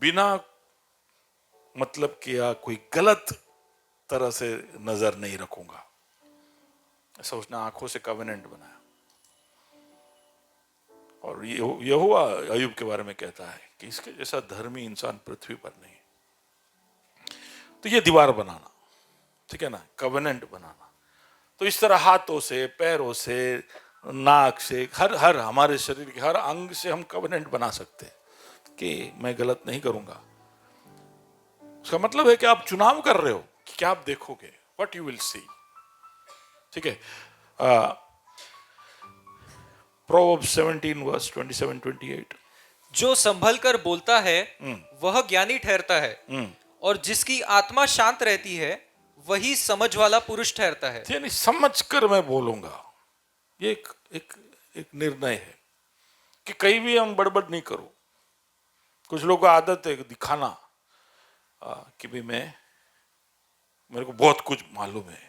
बिना मतलब किया कोई गलत तरह से नजर नहीं रखूंगा। ऐसा उसने आंखों से कवेनेंट बनाया। और ये हुआ अयूब के बारे में कहता है कि इसके जैसा धर्मी इंसान पृथ्वी पर नहीं। तो ये दीवार बनाना, ठीक है ना, कवेनेंट बनाना। तो इस तरह हाथों से, पैरों से, नाक से, हर हमारे शरीर के हर अंग से हम कवेनेंट बना सकते हैं कि मैं गलत नहीं करूंगा। उसका मतलब है कि आप चुनाव कर रहे हो कि क्या आप देखोगे, व्हाट यू विल सी। ठीक है। Proverbs 17 verse 27-28। जो संभल कर बोलता है वह ज्ञानी ठहरता है, और जिसकी आत्मा शांत रहती है वही समझ वाला पुरुष ठहरता है। यानी समझ कर मैं बोलूंगा। ये एक निर्णय है कि कहीं भी हम बड़बड़ नहीं करो। कुछ लोगों को आदत है दिखाना कि भी मेरे को बहुत कुछ मालूम है,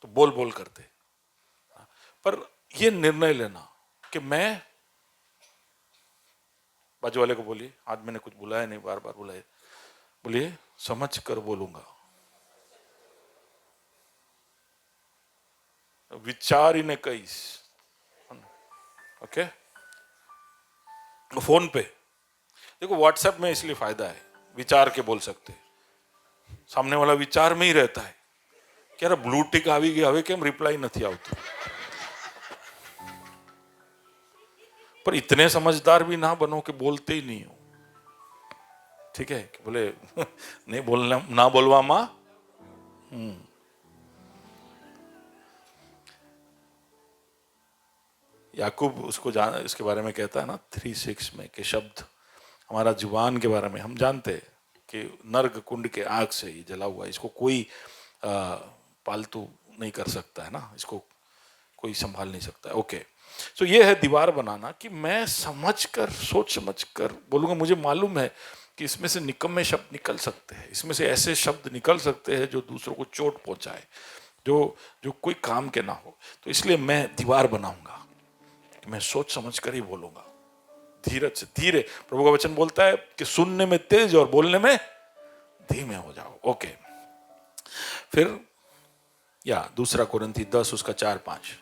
तो बोल बोल करते। पर ये निर्णय लेना कि मैं, बाजू वाले को बोलिए, आज मैंने कुछ बुलाया नहीं, बार बार बुलाए, बोलिए समझ कर बोलूंगा, विचार ही कईस। ओके। फोन पे देखो, व्हाट्सएप में इसलिए फायदा है, विचार के बोल सकते, सामने वाला विचार में ही रहता है कि यार ब्लू टिक આવી ગઈ, હવે કેમ रिप्लाई नहीं આવતું। पर इतने समझदार भी ना बनो कि बोलते ही नहीं हो। ठीक है कि बोले नहीं बोलना, ना बोलवा मां। याकूब उसको जान, इसके बारे में कहता है ना 3:6 में कि शब्द, हमारा जुबान के बारे में हम जानते हैं कि नर्क कुंड के आग से ही जला हुआ, इसको कोई पालतू नहीं कर सकता है ना, इसको कोई संभाल नहीं सकता है। ओके। सो ये है दीवार बनाना कि मैं समझ कर, सोच समझ कर बोलूंगा। मुझे मालूम है कि इसमें से निकम्मे शब्द निकल सकते हैं, इसमें से ऐसे शब्द निकल सकते हैं जो दूसरों को चोट पहुंचाए, जो कोई काम के ना हो। तो इसलिए मैं दीवार बनाऊंगा, मैं सोच समझ कर ही बोलूंगा, धीरज से, धीरे। प्रभु का वचन बोलता है कि सुनने में तेज और बोलने में धीमे हो जाओ। ओके। फिर या दूसरा कोरिन्थी 10 उसका 4-5।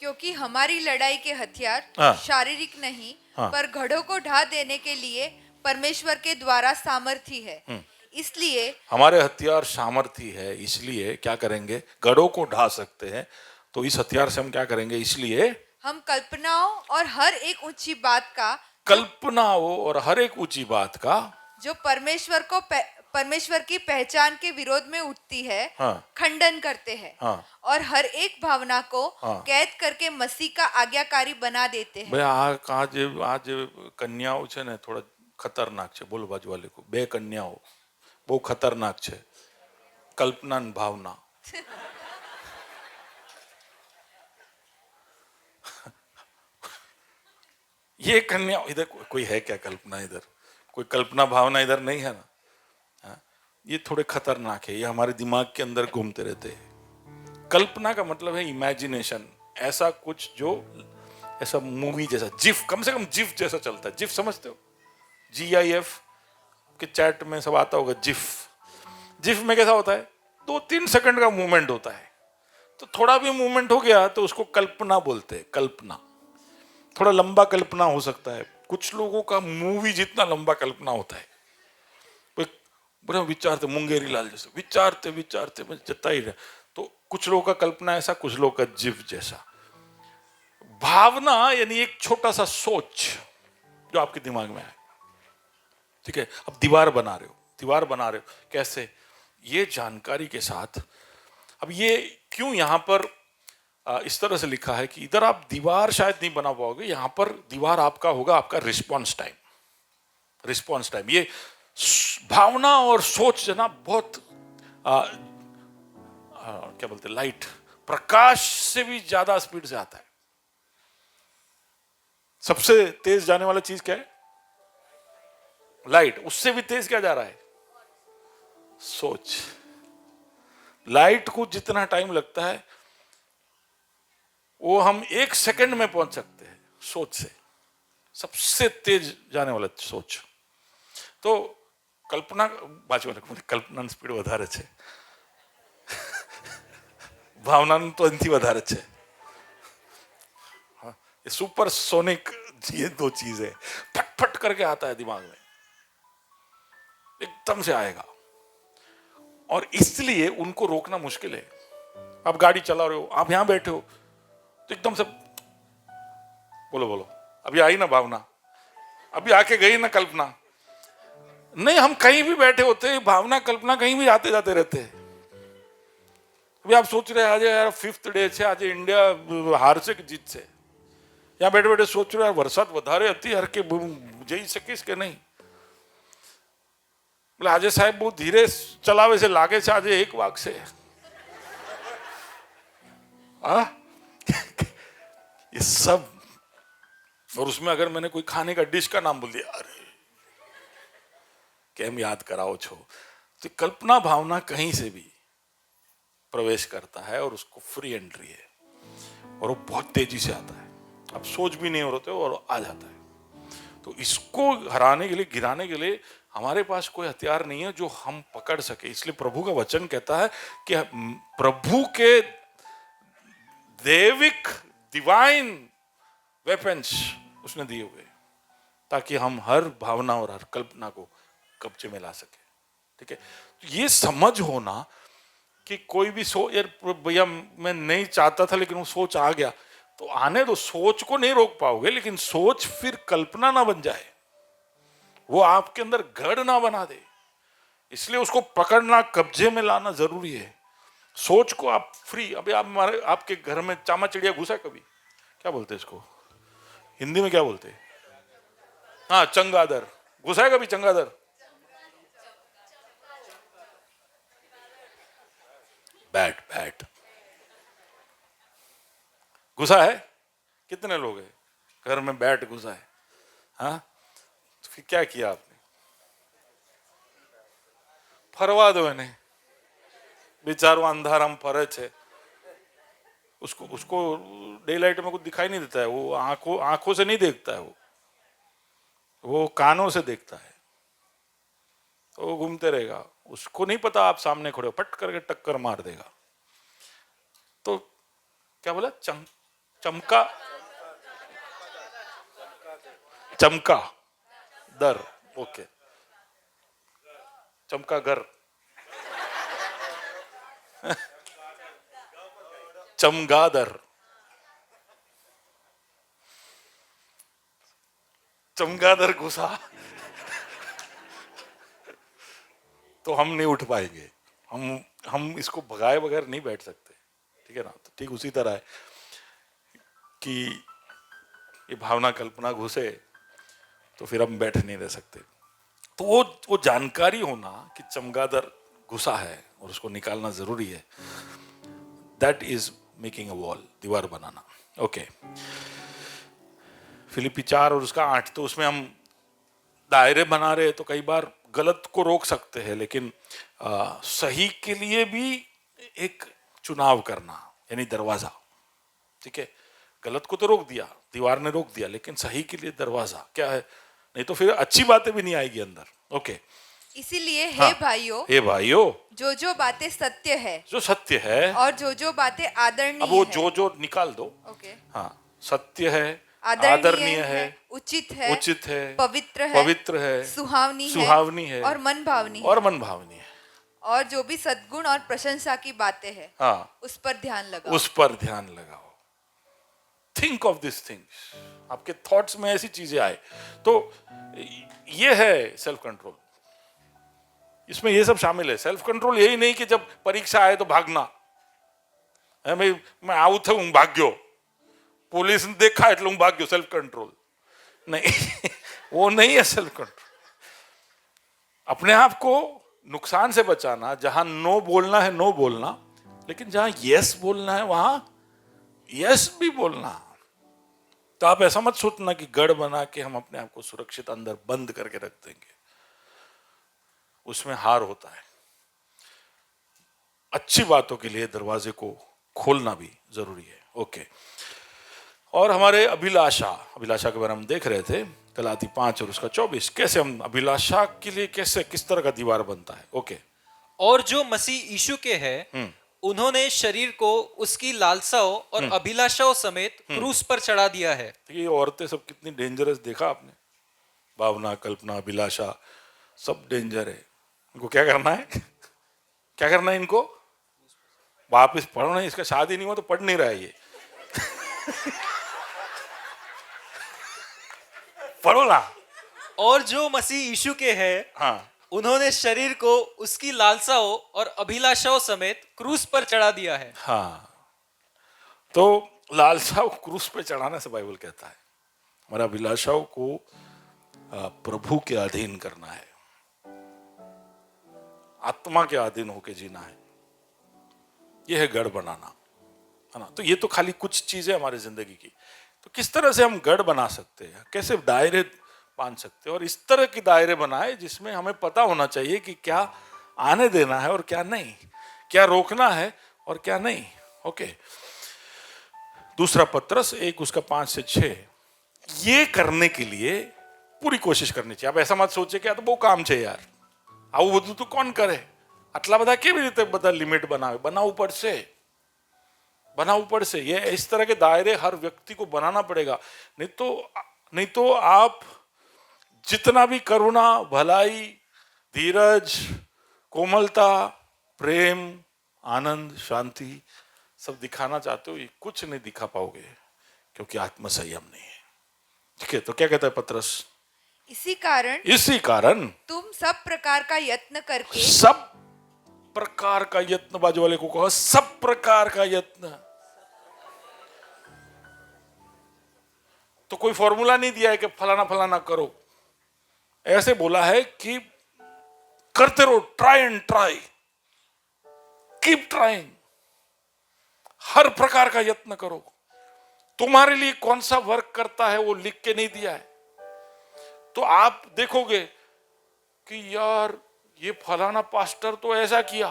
क्योंकि हमारी लड़ाई के हथियार हाँ। शारीरिक नहीं, हाँ। पर घड़ों को ढा देने के लिए परमेश्वर के द्वारा सामर्थी है। इसलिए हमारे हथियार सामर्थी है, इसलिए क्या करेंगे, गढ़ों को ढा सकते हैं। तो इस हथियार से हम क्या करेंगे, इसलिए हम कल्पनाओं और हर एक ऊंची बात का, कल्पना हो और हर एक ऊंची बात का जो परमेश्वर की पहचान के विरोध में उठती है, हाँ। खंडन करते हैं। हाँ। और हर एक भावना को हाँ। कैद करके मसीह का आज्ञाकारी बना देते हैं। भाई आज कन्याओं છે ને થોડા ખતરનાક છે, બોલો બાજુ વાલે को, બે કન્યાઓ બહુ ખતરનાક છે, કલ્પના અને ભાવના। ये कन्या, इधर कोई है क्या कल्पना, इधर कोई कल्पना भावना इधर नहीं है ना। हाँ? ये थोड़े खतरनाक है, ये हमारे दिमाग के अंदर घूमते रहते हैं। कल्पना का मतलब है इमेजिनेशन, ऐसा कुछ जो ऐसा मूवी जैसा, जिफ, कम से कम जिफ जैसा चलता है। जिफ समझते हो? GIF के चैट में सब आता होगा। जिफ में कैसा होता है, 2-3 सेकंड का मूवमेंट होता है। तो थोड़ा भी मूवमेंट हो गया तो उसको कल्पना बोलते हैं। कल्पना थोड़ा लंबा कल्पना हो सकता है, कुछ लोगों का मूवी जितना लंबा कल्पना होता है। बड़ा विचारते, मुंगेरी लाल जैसे विचारते बस जता ही रहे। तो कुछ लोगों का कल्पना ऐसा, कुछ लोगों का जिफ जैसा। भावना यानी एक छोटा सा सोच जो आपके दिमाग में आए, ठीक है। अब दीवार बना रहे हो कैसे? ये जानकारी के साथ। अब ये क्यों यहां पर इस तरह से लिखा है कि इधर आप दीवार शायद नहीं बना पाओगे, यहां पर दीवार आपका होगा आपका रिस्पॉन्स टाइम। ये भावना और सोच ना बहुत क्या बोलते, लाइट, प्रकाश से भी ज्यादा स्पीड से आता है। सबसे तेज जाने वाला चीज क्या है? लाइट। उससे भी तेज क्या जा रहा है? सोच। लाइट को जितना टाइम लगता है वो हम 1 सेकंड में पहुंच सकते हैं सोच से। सबसे तेज जाने वाला सोच। तो કલ્પના પાછું કલ્પનાની સ્પીડ વધારે છે, ભાવનાનું તો એનાથી વધારે છે। हाँ, ये सुपरसोनिक, ये दो चीज है, फटफट करके आता है दिमाग में, एकदम से आएगा। और इसलिए उनको रोकना मुश्किल है। आप गाड़ी चला रहे हो, आप यहां बैठे हो तो एकदम से बोलो अभी आई ना भावना, अभी आके गई ना कल्पना। नहीं, हम कहीं भी बैठे होते हैं, भावना कल्पना कहीं भी आते जाते रहते हैं। अभी आप सोच रहे हैं आज यार 5th डे છે, आज इंडिया हारશે કે જીતશે। यहाँ बैठे बैठे सोच रहे हैं वरसाद વધારે હતી यार કે જઈ શકીશ કે નહીં। એટલે આજે સાહેબ બહુ ધીરે ચલાવે છે, લાગે છે આજે 1 વાગશે। हाँ, ये सब। और उसमें अगर मैंने कोई खाने का डिश का नाम बोल दिया, अरे કેમ याद कराओ छो। तो कल्पना भावना कहीं से भी प्रवेश करता है और उसको फ्री एंट्री है, और वो बहुत तेजी से आता है। आप सोच भी नहीं होते और आ जाता है। तो इसको हराने के लिए, गिराने के लिए हमारे पास कोई हथियार नहीं है जो हम पकड़ सके। इसलिए प्रभु का वचन कहता है कि प्रभु के दैविक डिवाइन वेपन्स उसने दिए हुए, ताकि हम हर भावना और हर कल्पना को कब्जे में ला सके। ठीक है, तो ये समझ होना कि कोई भी यार भैया मैं नहीं चाहता था लेकिन वो सोच आ गया, तो आने दो। सोच को नहीं रोक पाओगे, लेकिन सोच फिर कल्पना ना बन जाए, वो आपके अंदर गढ़ ना बना दे। इसलिए उसको पकड़ना, कब्जे में लाना जरूरी है। सोच को आप फ्री। अभी आप हमारे आपके घर में चामा चिड़िया घुसा कभी? क्या बोलते हैं इसको हिंदी में, क्या बोलते हैं? हाँ, चंगादर घुसा है कभी? चंगादर बैट घुसा है? कितने लोग हैं घर में बैट घुसा है? हाँ, तो फिर क्या किया आपने? फरवा दो इन्हें, बेचारो अंधारा में फरे छे। उसको डे लाइट में कुछ दिखाई नहीं देता है, वो आंखों से नहीं देखता है, वो कानों से देखता है। तो वो घूमते रहेगा, उसको नहीं पता आप सामने खड़े हो, पट करके टक्कर मार देगा। तो क्या बोला? चमका दर, ओके, चमका घर चमगादर, चमगादर घुसा तो हम नहीं उठ पाएंगे। हम इसको भगाए बगैर नहीं बैठ सकते। ठीक है ना? तो ठीक उसी तरह है कि ये भावना कल्पना घुसे तो फिर हम बैठ नहीं रह सकते। तो वो जानकारी होना कि चमगादर घुसा है और उसको निकालना जरूरी है, that is making a wall, दीवार बनाना। ओके, फिलिप्पी 4 और उसका 8, तो उसमें हम दायरे बना रहे हैं, तो कई बार गलत को रोक सकते हैं, लेकिन सही के लिए भी एक चुनाव करना, यानी दरवाजा। ठीक है, गलत को तो रोक दिया, दीवार ने रोक दिया, लेकिन सही के लिए दरवाजा क्या है? नहीं तो फिर अच्छी बातें भी नहीं आएगी अंदर। ओके, इसीलिए हाँ, हे भाइयों, जो बातें सत्य है, जो सत्य है, और जो बातें आदरणीय अब वो है, जो निकाल दो। ओके, हाँ, सत्य है, आदरणीय है, उचित है, पवित्र है, सुहावनी है, और मन भावनी है, और जो भी सद्गुण और प्रशंसा की बातें हैं, हाँ, उस पर ध्यान लगाओ। उस पर ध्यान लगाओ। थिंक ऑफ दिस थिंग्स, आपके थॉट्स में ऐसी चीजें आए, तो ये है सेल्फ कंट्रोल। इसमें ये सब शामिल है। सेल्फ कंट्रोल यही नहीं कि जब परीक्षा आए तो भागना है, मैं आऊ था हूं भाग्यो, पुलिस ने देखा એટલે હું ભાગ્યો, सेल्फ कंट्रोल नहीं वो नहीं है सेल्फ कंट्रोल। अपने आप को नुकसान से बचाना, जहां नो बोलना है नो बोलना, लेकिन जहां यस बोलना है वहां यस भी बोलना। तो आप ऐसा मत सोचना कि गढ़ बना के हम अपने आप को सुरक्षित अंदर बंद करके रख देंगे, उसमें हार होता है। अच्छी बातों के लिए दरवाजे को खोलना भी जरूरी है। ओके, और हमारे अभिलाषा के बारे में हम देख रहे थे, गलाती 5 और उसका 24, कैसे हम अभिलाषा के लिए कैसे किस तरह का दीवार बनता है। ओके, और जो मसीह यीशु के हैं उन्होंने शरीर को उसकी लालसाओं और अभिलाषाओं समेत क्रूस पर चढ़ा दिया है। ये औरतें सब कितनी डेंजरस देखा आपने, भावना, कल्पना, अभिलाषा, सब डेंजर है। इनको क्या करना है क्या करना है इनको? वापिस पढ़ो नहीं, इसका शादी नहीं हुआ तो पढ़ नहीं रहा है ये पढ़ो ना। और जो मसीह यीशु के हैं हाँ, उन्होंने शरीर को उसकी लालसाओं और अभिलाषाओं समेत क्रूस पर चढ़ा दिया है। हाँ, तो लालसाओं को क्रूस पे चढ़ाने से बाइबल कहता है हमारा अभिलाषाओं को प्रभु के अधीन करना है, आत्मा के अधीन होके जीना है। यह है गढ़ बनाना, है ना। तो ये तो खाली कुछ चीजें हमारी जिंदगी की। तो किस तरह से हम गढ़ बना सकते हैं, कैसे दायरे बांध सकते हैं, और इस तरह की दायरे बनाए जिसमें हमें पता होना चाहिए कि क्या आने देना है और क्या नहीं, क्या रोकना है और क्या नहीं। ओके, दूसरा पत्रस 1 उसका 5 से 6, ये करने के लिए पूरी कोशिश करनी चाहिए। आप ऐसा मत सोचे कि तो वो काम છે यार, આવું બધું તો કોણ કરે, આટલા બધા કેવી રીતે બધા લિમિટ બનાવે, बनाना पड़से। ये इस तरह के दायरे हर व्यक्ति को बनाना पड़ेगा, नहीं तो आप जितना भी करुणा, भलाई, धीरज, कोमलता, प्रेम, आनंद, शांति सब दिखाना चाहते हो, ये कुछ नहीं दिखा पाओगे क्योंकि आत्म संयम नहीं है। ठीक है, तो क्या कहता है पत्रस? इसी कारण तुम सब प्रकार का यत्न करके, सब प्रकार का यत्न, बाजू वाले को कहो सब प्रकार का यत्न। तो कोई फॉर्मूला नहीं दिया है कि फलाना फलाना करो, ऐसे बोला है कि करते रहो, try and try, keep trying, हर प्रकार का यत्न करो। तुम्हारे लिए कौन सा वर्क करता है वो लिख के नहीं दिया है। तो आप देखोगे कि यार ये फलाना पास्टर तो ऐसा किया,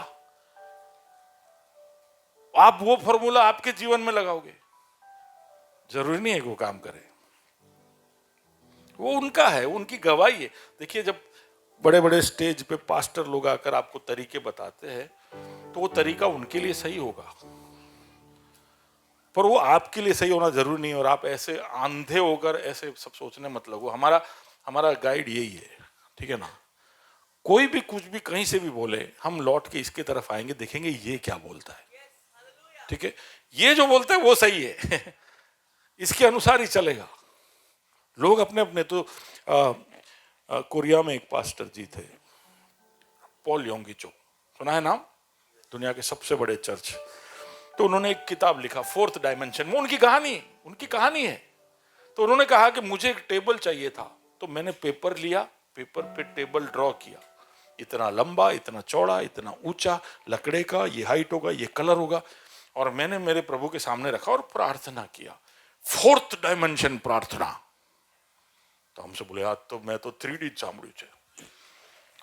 आप वो फॉर्मूला आपके जीवन में लगाओगे, जरूरी नहीं है कि वो काम करे, वो उनका है, उनकी गवाही है। देखिए, जब बड़े बड़े स्टेज पे पास्टर लोग आकर आपको तरीके बताते हैं तो वो तरीका उनके लिए सही होगा, पर वो आपके लिए सही होना जरूरी नहीं। और आप ऐसे अंधे होकर ऐसे सब सोचने मत लगो। हमारा गाइड यही है, ठीक है ना। कोई भी कुछ भी कहीं से भी बोले, हम लौट के इसके तरफ आएंगे, देखेंगे ये क्या बोलता है, ठीक है, ये जो बोलता है वो सही है इसके अनुसार ही चलेगा। लोग अपने अपने तो कोरिया में एक पास्टर जी थे, पॉल योंगिचो, सुना है नाम, दुनिया के सबसे बड़े चर्च। तो उन्होंने एक किताब लिखा, 4th डायमेंशन, वो उनकी कहानी है। तो उन्होंने कहा कि मुझे एक टेबल चाहिए था, तो मैंने पेपर लिया, पेपर पे टेबल ड्रॉ किया, इतना लंबा, इतना चौड़ा, इतना ऊंचा, लकड़े का, ये हाइट होगा, ये कलर होगा, और मैंने मेरे प्रभु के सामने रखा और प्रार्थना किया, 4th डायमेंशन प्रार्थना। तो हमसे बोले, यार तो मैं तो 3D સાંભળ્યું છે,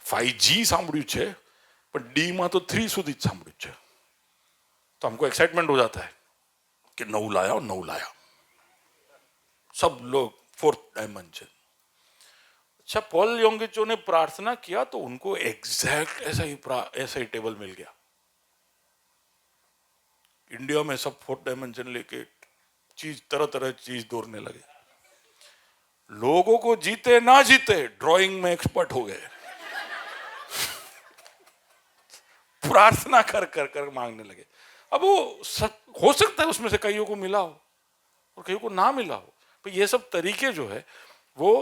5G સાંભળ્યું છે, पर D માં तो 3 સુધી જ સાંભળ્યું છે। तो हमको एक्साइटमेंट हो जाता है कि 9 लाया, सब लोग 4th डायमेंशन। अच्छा, पॉल योंगिचो ने प्रार्थना किया तो उनको एग्जैक्ट ऐसा ही टेबल मिल गया। इंडिया में सब 4th डायमेंशन लेके तरह तरह चीज दौड़ने लगे। लोगों को जीते ना जीते ड्राइंग में एक्सपर्ट हो गए प्रार्थना कर कर कर मांगने लगे। अब वो हो सकता है उसमें से कईयों को मिला हो, और कहीं को ना मिला हो। तो ये सब तरीके जो है वो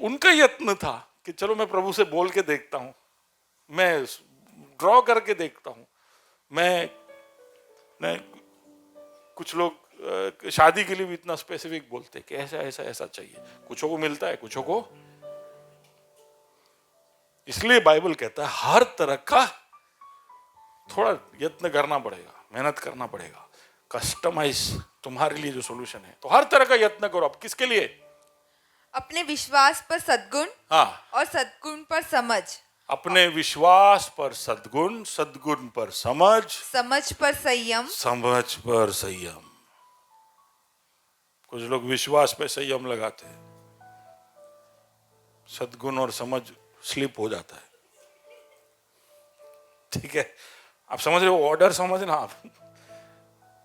उनका यत्न था कि चलो मैं प्रभु से बोल के देखता हूँ, मैं ड्रॉ करके देखता हूँ। मैं कुछ लोग शादी के लिए भी इतना स्पेसिफिक बोलते हैं कि ऐसा ऐसा ऐसा चाहिए, कुछों को मिलता है कुछों को। इसलिए बाइबल कहता है हर तरह का थोड़ा यत्न करना पड़ेगा, मेहनत करना पड़ेगा, कस्टमाइज तुम्हारे लिए जो सॉल्यूशन है। तो हर तरह का यत्न करो। अब किसके लिए? अपने विश्वास पर सद्गुण हाँ, और सद्गुण पर समझ, अपने विश्वास पर सद्गुण, सद्गुण पर समझ, समझ पर संयम, समझ पर संयम। कुछ लोग विश्वास पे संयम लगाते हैं, सद्गुण और समझ स्लिप हो जाता है। ठीक है, आप समझ रहे हो? ऑर्डर समझना आप।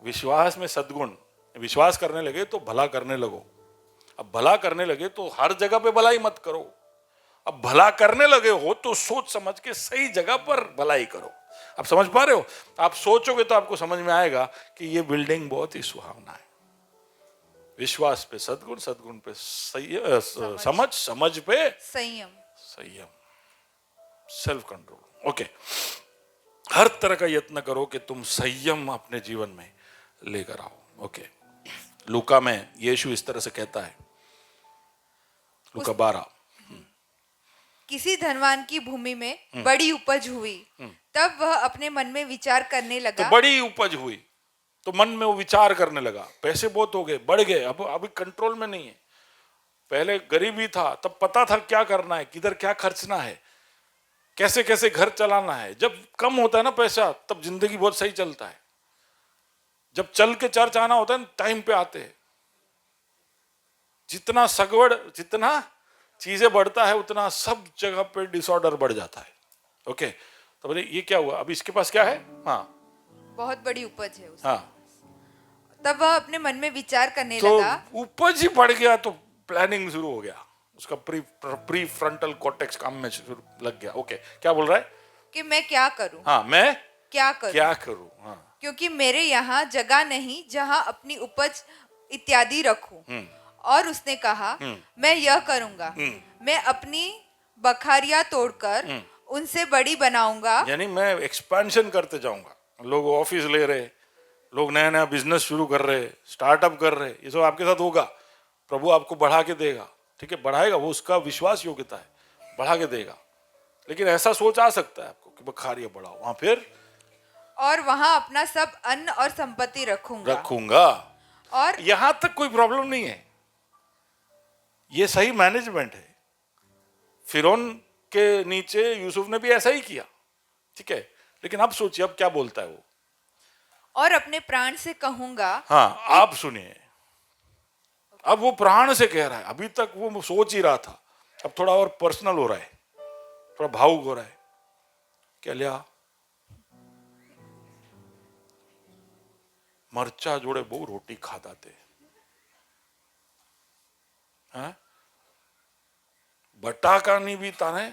विश्वास में सद्गुण, विश्वास करने लगे तो भला करने लगो। अब भला करने लगे तो हर जगह पे भलाई मत करो। अब भला करने लगे हो तो सोच समझ के सही जगह पर भलाई करो। आप समझ पा रहे हो? आप सोचोगे तो आपको समझ में आएगा कि ये बिल्डिंग बहुत ही सुहावना है। विश्वास पे सद्गुण, सद्गुण पे समझ, समझ पे संयम। संयम, सेल्फ कंट्रोल। ओके, हर तरह का यत्न करो कि तुम संयम अपने जीवन में लेकर आओ। ओके, लूका में यीशु इस तरह से कहता है, लूका 12। किसी धनवान की भूमि में बड़ी उपज हुई, तब वह अपने मन में विचार करने तो लगा। बड़ी उपज हुई तो मन में वो विचार करने लगा, पैसे बहुत हो गए, बढ़ गए, अब अभी कंट्रोल में नहीं है। पहले गरीबी था, तब पता था क्या करना है, किधर क्या खर्चना है, कैसे कैसे घर चलाना है। जब कम होता है ना पैसा, तब जिंदगी बहुत सही चलता है। जब चल के चर्च आना होता है ना, टाइम पे आते हैं। जितना सगवड़, जितना चीजें बढ़ता है, उतना सब जगह पे डिसऑर्डर बढ़ जाता है। ओके, तो बोले ये क्या हुआ, अब इसके पास क्या है? हाँ, बहुत बड़ी उपज है उसके। हाँ, तब वह अपने मन में विचार करने तो लगा। उपज ही बढ़ गया तो प्लानिंग शुरू हो गया, उसका प्री फ्रंटल कॉर्टेक्स काम में शुरू लग गया। ओके, क्या बोल रहा है? कि मैं क्या करूं, हाँ, मैं क्या करूं, क्या करूं। हाँ, क्योंकि मेरे यहाँ जगह नहीं जहाँ अपनी उपज इत्यादि रखूं। और उसने कहा, मैं यह करूंगा, मैं अपनी बखारियां तोड़कर उनसे बड़ी बनाऊंगा। यानी मैं एक्सपेंशन करते जाऊंगा। लोग ऑफिस ले रहे, लोग नया नया बिजनेस शुरू कर रहे, स्टार्टअप कर रहे, ये सब आपके साथ होगा। प्रभु आपको बढ़ा के देगा, ठीक है, बढ़ाएगा, वो उसका विश्वास योग्यता है, बढ़ा के देगा। लेकिन ऐसा सोच आ सकता है आपको कि बखारियां बढ़ाओ, वहां फिर और वहां अपना सब अन्न और संपत्ति रखूंगा। और यहां तक कोई प्रॉब्लम नहीं है, ये सही मैनेजमेंट है। फिरौन के नीचे यूसुफ ने भी ऐसा ही किया, ठीक है। लेकिन अब सोचिए, अब क्या बोलता है वो? और अपने प्राण से कहूंगा। हाँ, आप सुनिए, अब वो प्राण से कह रहा है। अभी तक वो सोच ही रहा था, अब थोड़ा और पर्सनल हो रहा है, थोड़ा भावुक हो रहा है। क्या लिया? मरचा जोड़े बहु रोटी खाता थे, हाँ? बटाका नहीं भी ताने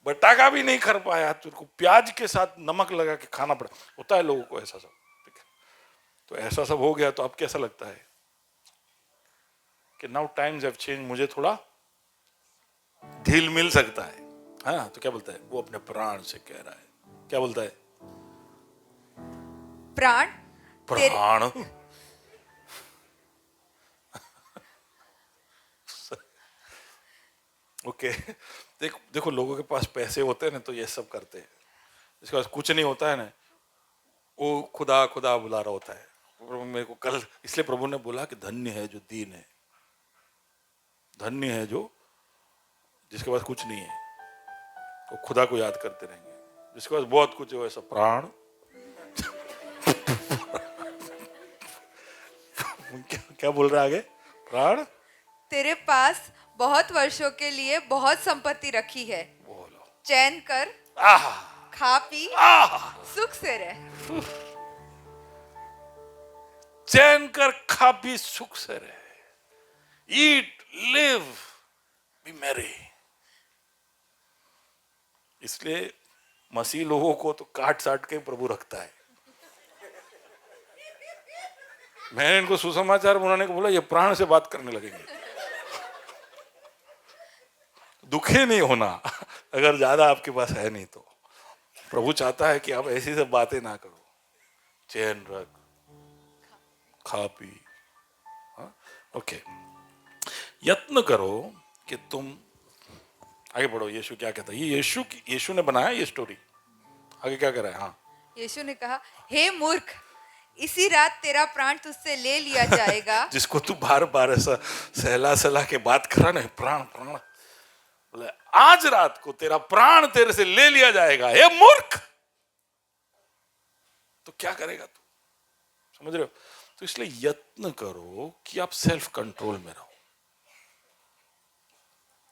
बटाका भी नहीं कर पाया, तेरे को प्याज के साथ नमक लगा के खाना पड़ा। होता है लोगों को ऐसा सब, ठीक है। तो ऐसा सब हो गया, तो अब कैसा लगता है कि नाउ टाइम्स हैव चेंज, मुझे थोड़ा ढील मिल सकता है। हाँ, तो क्या बोलता है वो? अपने प्राण से कह रहा है। क्या बोलता है? प्राण ओके, देखो लोगों के पास पैसे होते हैं ना, तो ये सब करते हैं। इसके पास कुछ नहीं होता है ना, वो खुदा खुदा बुला रहा होता है। मेरे को कल इसलिए प्रभु ने बोला कि धन्य है जो दीन है, धन्य है जो जिसके पास कुछ नहीं है, वो खुदा को याद करते रहेंगे। जिसके पास बहुत कुछ है वैसा प्राण क्या बोल रहा है आगे? प्राण तेरे पास बहुत वर्षों के लिए बहुत संपत्ति रखी है, बोलो, चैन कर, आह खा पी, आह, सुख से रह। चैन कर, खा पी, सुख से रहे। ईट, लिव, बी मैरी। इसलिए मसीह लोगों को तो काट साट के प्रभु रखता है। मैंने इनको सुसमाचार बनाने को बोला, ये प्राण से बात करने लगेंगे। दुखी नहीं होना अगर ज्यादा आपके पास है नहीं तो। प्रभु चाहता है कि आप ऐसी सब बातें ना करो, चैन रख, खा पी। ओके, यत्न करो कि तुम आगे बढ़ो। यीशु क्या कहता है? ये यीशु ने बनाया ये स्टोरी। आगे क्या कर रहा है? हाँ, यीशु ने कहा, हे मूर्ख, इसी रात तेरा प्राण तुझसे ले लिया जाएगा। जिसको तू बार बार ऐसा सहला के बात करा ना, प्राण प्राण, बोले आज रात को तेरा प्राण तेरे से ले लिया जाएगा, हे मूर्ख। तो क्या करेगा तू? समझ रहे हो? तो इसलिए यत्न करो कि आप सेल्फ कंट्रोल में रहो।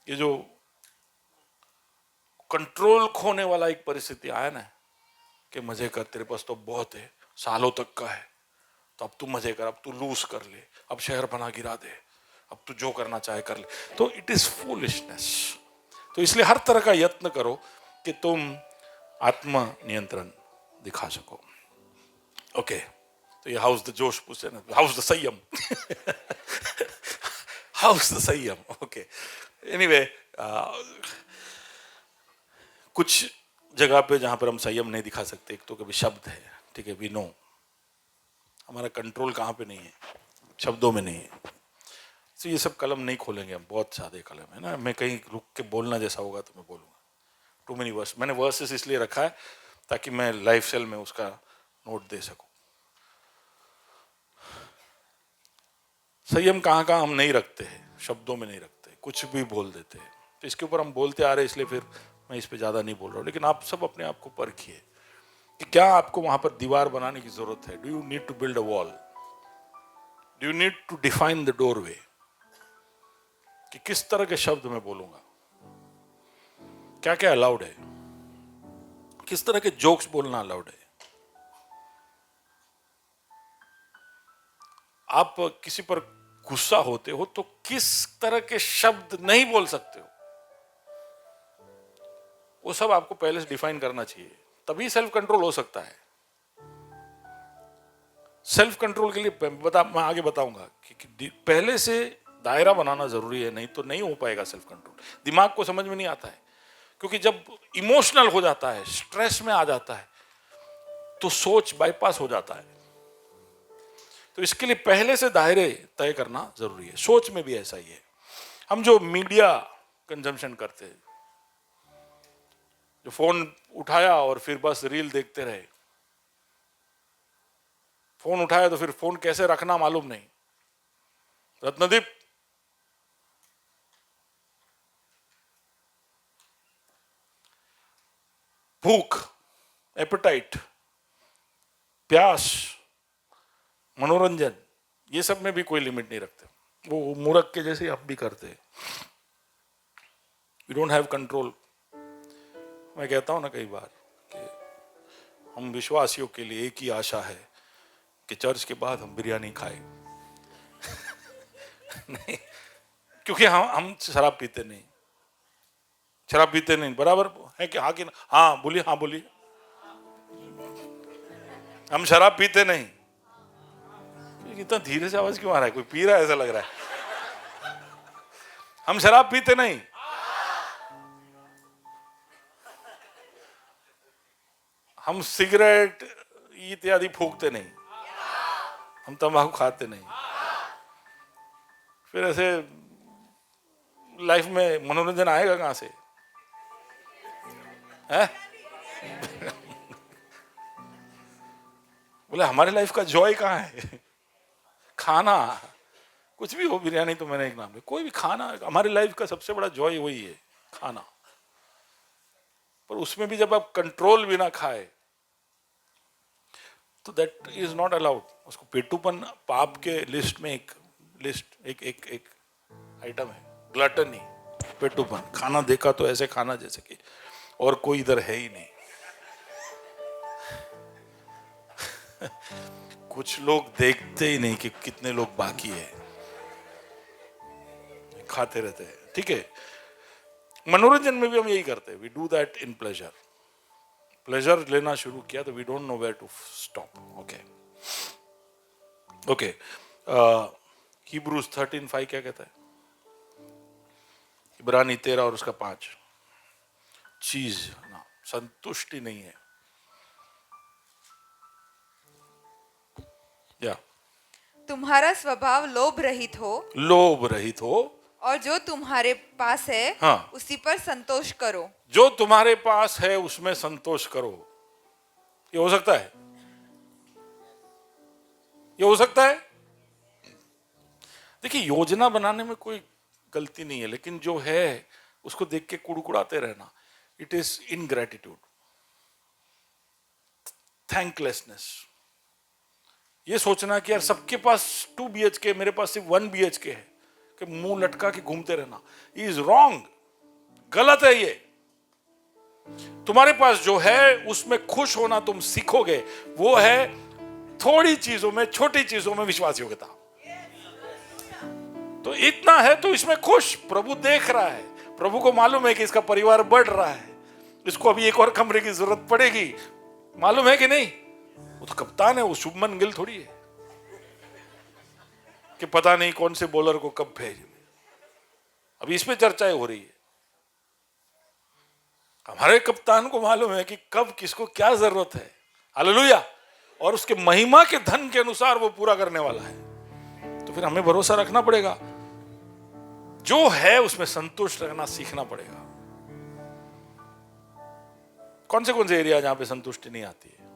ये जो कंट्रोल खोने वाला एक परिस्थिति आया ना कि मजे कर, तेरे पास तो बहुत है, सालों तक का है, तो अब तू मजे कर, अब तू लूज कर ले, अब शहर बना गिरा दे, अब तू जो करना चाहे कर ले, तो इट इज फूलिशनेस। तो इसलिए हर तरह का यत्न करो कि तुम आत्म नियंत्रण दिखा सको। ओके, तो ये हाउस द जोश पूछते ना, हाउस द संयम हाउस द संयम। ओके, एनीवे, कुछ जगह पे जहां पर हम संयम नहीं दिखा सकते, एक तो कभी शब्द है, ठीक है, वी नो हमारा कंट्रोल कहाँ पे नहीं है, शब्दों में नहीं है। तो ये सब कलम नहीं खोलेंगे हम, बहुत सादे कलम है ना। मैं कहीं रुक के बोलना जैसा होगा तो मैं बोलूँगा। टू मेनी वर्स, मैंने वर्सेस इसलिए रखा है ताकि मैं लाइफ सेल में उसका नोट दे सकूं। संयम कहाँ कहाँ हम नहीं रखते हैं, शब्दों में नहीं रखते, कुछ भी बोल देते हैं। तो इसके ऊपर हम बोलते आ रहे, इसलिए फिर मैं इस पे ज़्यादा नहीं बोल रहा हूँ। लेकिन आप सब अपने आप को परखिए कि क्या आपको वहां पर दीवार बनाने की जरूरत है। Do you need to build a wall? Do you need to define the doorway कि किस तरह के शब्द मैं बोलूंगा, क्या क्या अलाउड है, किस तरह के जोक्स बोलना अलाउड है। आप किसी पर गुस्सा होते हो तो किस तरह के शब्द नहीं बोल सकते हो, वो सब आपको पहले से डिफाइन करना चाहिए, तभी सेल्फ कंट्रोल हो सकता है। सेल्फ कंट्रोल के लिए मैं आगे बताऊंगा कि पहले से दायरा बनाना जरूरी है, नहीं तो नहीं हो पाएगा सेल्फ कंट्रोल। दिमाग को समझ में नहीं आता है, क्योंकि जब इमोशनल हो जाता है, स्ट्रेस में आ जाता है, तो सोच बाईपास हो जाता है। तो इसके लिए पहले से दायरे तय करना जरूरी है। सोच में भी ऐसा ही है। हम जो मीडिया कंजम्पशन करते हैं, जो फोन उठाया और फिर बस रील देखते रहे, फोन उठाया तो फिर फोन कैसे रखना मालूम नहीं। रत्नदीप, भूख, एपेटाइट, प्यास, मनोरंजन, ये सब में भी कोई लिमिट नहीं रखते। वो मूर्ख के जैसे आप भी करते हैं। We don't have control. मैं कहता हूं ना कई बार कि हम विश्वासियों के लिए एक ही आशा है कि चर्च के बाद हम बिरयानी खाएं। नहीं, क्योंकि हम शराब पीते नहीं, शराब पीते नहीं, बराबर है कि हाँ कि ना? हाँ बोलिए, हाँ बोलिए। हम शराब पीते नहीं। इतना धीरे से आवाज क्यों आ रहा है? कोई पी रहा है ऐसा लग रहा है। हम शराब पीते नहीं। हम सिगरेट इत्यादि फूकते नहीं। हम तंबाकू खाते नहीं। फिर ऐसे लाइफ में मनोरंजन आएगा कहां से? है? बोले हमारे लाइफ का जॉय कहाँ है? खाना, कुछ भी हो, बिरयानी तो मैंने एक नाम है, कोई भी खाना, हमारी लाइफ का सबसे बड़ा जॉय वही है, खाना। पर उसमें भी जब आप कंट्रोल भी ना खाए तो दैट इज नॉट अलाउड। उसको पेटूपन पाप के लिस्ट में एक आइटम है, ग्लटनी, पेटूपन। खाना देखा तो ऐसे खाना जैसे कि और कोई इधर है ही नहीं। कुछ लोग देखते ही नहीं कि कितने लोग बाकी है, खाते रहते हैं। ठीक है, मनोरंजन में भी हम यही करते हैं। We do that in pleasure. Pleasure लेना शुरू किया तो we don't know where to stop. Okay, okay, Hebrews 13:5 क्या कहता है? इब्रानी 13 और उसका 5, चीज ना संतुष्टि नहीं है। या तुम्हारा स्वभाव लोभ रहित हो, लोभ रहित हो, और जो तुम्हारे पास है हाँ। उसी पर संतोष करो। जो तुम्हारे पास है उसमें संतोष करो। ये हो सकता है? ये हो सकता है? देखिए, योजना बनाने में कोई गलती नहीं है, लेकिन जो है उसको देख के कुड़कुड़ाते रहना, इट इज इनग्रेटिट्यूड, थैंकलेसनेस। ये सोचना कि यार सबके पास 2 BHK, मेरे पास सिर्फ 1 BHK है, कि मुंह लटका के घूमते रहना, इज रॉन्ग, गलत है ये। तुम्हारे पास जो है उसमें खुश होना तुम सीखोगे, वो है थोड़ी चीजों में, छोटी चीजों में विश्वास योग्यता। तो इतना है तो इसमें खुश, प्रभु देख रहा है, प्रभु को मालूम है कि इसका परिवार बढ़ रहा है, इसको अभी एक और कमरे की जरूरत पड़ेगी, मालूम है कि नहीं? वो तो कप्तान है, वो शुभमन गिल थोड़ी है कि पता नहीं कौन से बॉलर को कब भेजे। अभी इस पे चर्चाएं हो रही है। हमारे कप्तान को मालूम है कि कब किसको क्या जरूरत है, हालेलुया, और उसके महिमा के धन के अनुसार वो पूरा करने वाला है। तो फिर हमें भरोसा रखना पड़ेगा, जो है उसमें संतुष्ट रहना सीखना पड़ेगा। कौन से एरिया जहां पे संतुष्टि नहीं आती है?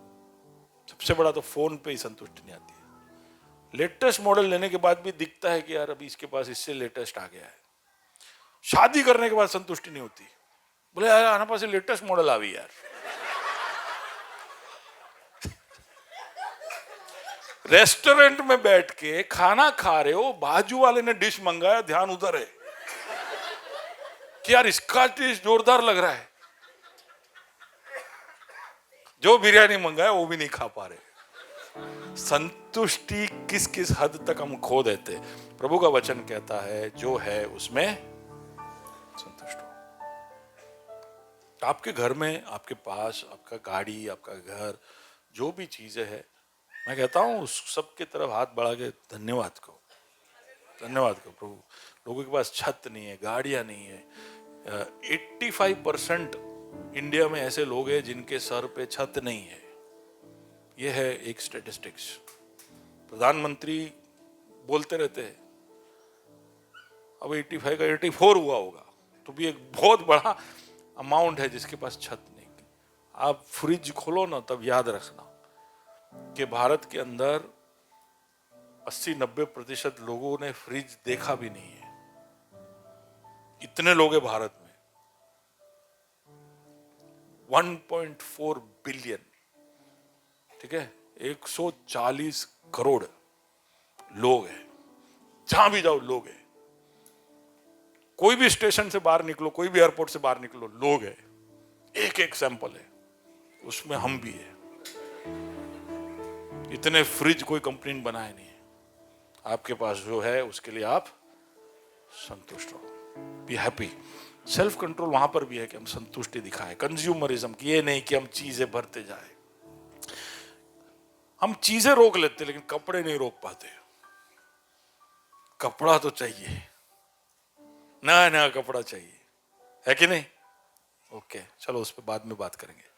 सबसे बड़ा तो फोन पे ही संतुष्टि नहीं आती है। लेटेस्ट मॉडल लेने के बाद भी दिखता है कि यार अभी इसके पास इससे लेटेस्ट आ गया है। शादी करने के बाद संतुष्टि नहीं होती, बोले यार आना पास लेटेस्ट मॉडल आ गई यार। रेस्टोरेंट में बैठ के खाना खा रहे हो, बाजू वाले ने डिश मंगाया, ध्यान उधर है कि यार इसका डिश जोरदार लग रहा है, जो बिरयानी मंगाया वो भी नहीं खा पा रहे। संतुष्टि किस किस हद तक हम खो देते। प्रभु का वचन कहता है जो है उसमें संतुष्ट हो। आपके घर में, आपके पास, आपका गाड़ी, आपका घर, जो भी चीजें है, मैं कहता हूं उस सब की तरफ हाथ बढ़ा के धन्यवाद करो, धन्यवाद करो प्रभु। लोगों के पास छत नहीं है, गाड़ियां नहीं है। 85% इंडिया में ऐसे लोग हैं जिनके सर पे छत नहीं है। यह है एक स्टैटिस्टिक्स। प्रधानमंत्री बोलते रहते हैं, अब 85 का 84 हुआ होगा, तो भी एक बहुत बड़ा अमाउंट है जिसके पास छत नहीं। आप फ्रिज खोलो ना, तब याद रखना कि भारत के अंदर 80-90% लोगों ने फ्रिज देखा भी नहीं है। इतने लोग हैं भारत में, 1.4 बिलियन, ठीक है, 140 करोड़ लोग हैं। जहां भी जाओ लोग हैं। कोई भी स्टेशन से बाहर निकलो, कोई भी एयरपोर्ट से बाहर निकलो, लोग हैं। एक एक सैंपल है, उसमें हम भी है। इतने फ्रिज कोई कंपनी ने बनाए नहीं है। आपके पास जो है उसके लिए आप संतुष्ट रहो, बी हैप्पी। सेल्फ कंट्रोल वहां पर भी है कि हम संतुष्टि दिखाएं। कंज्यूमरिज्म की ये नहीं कि हम चीजें भरते जाए। हम चीजें रोक लेते लेकिन कपड़े नहीं रोक पाते। कपड़ा तो चाहिए, नया नया कपड़ा चाहिए, है कि नहीं? ओके, चलो उस पर बाद में बात करेंगे।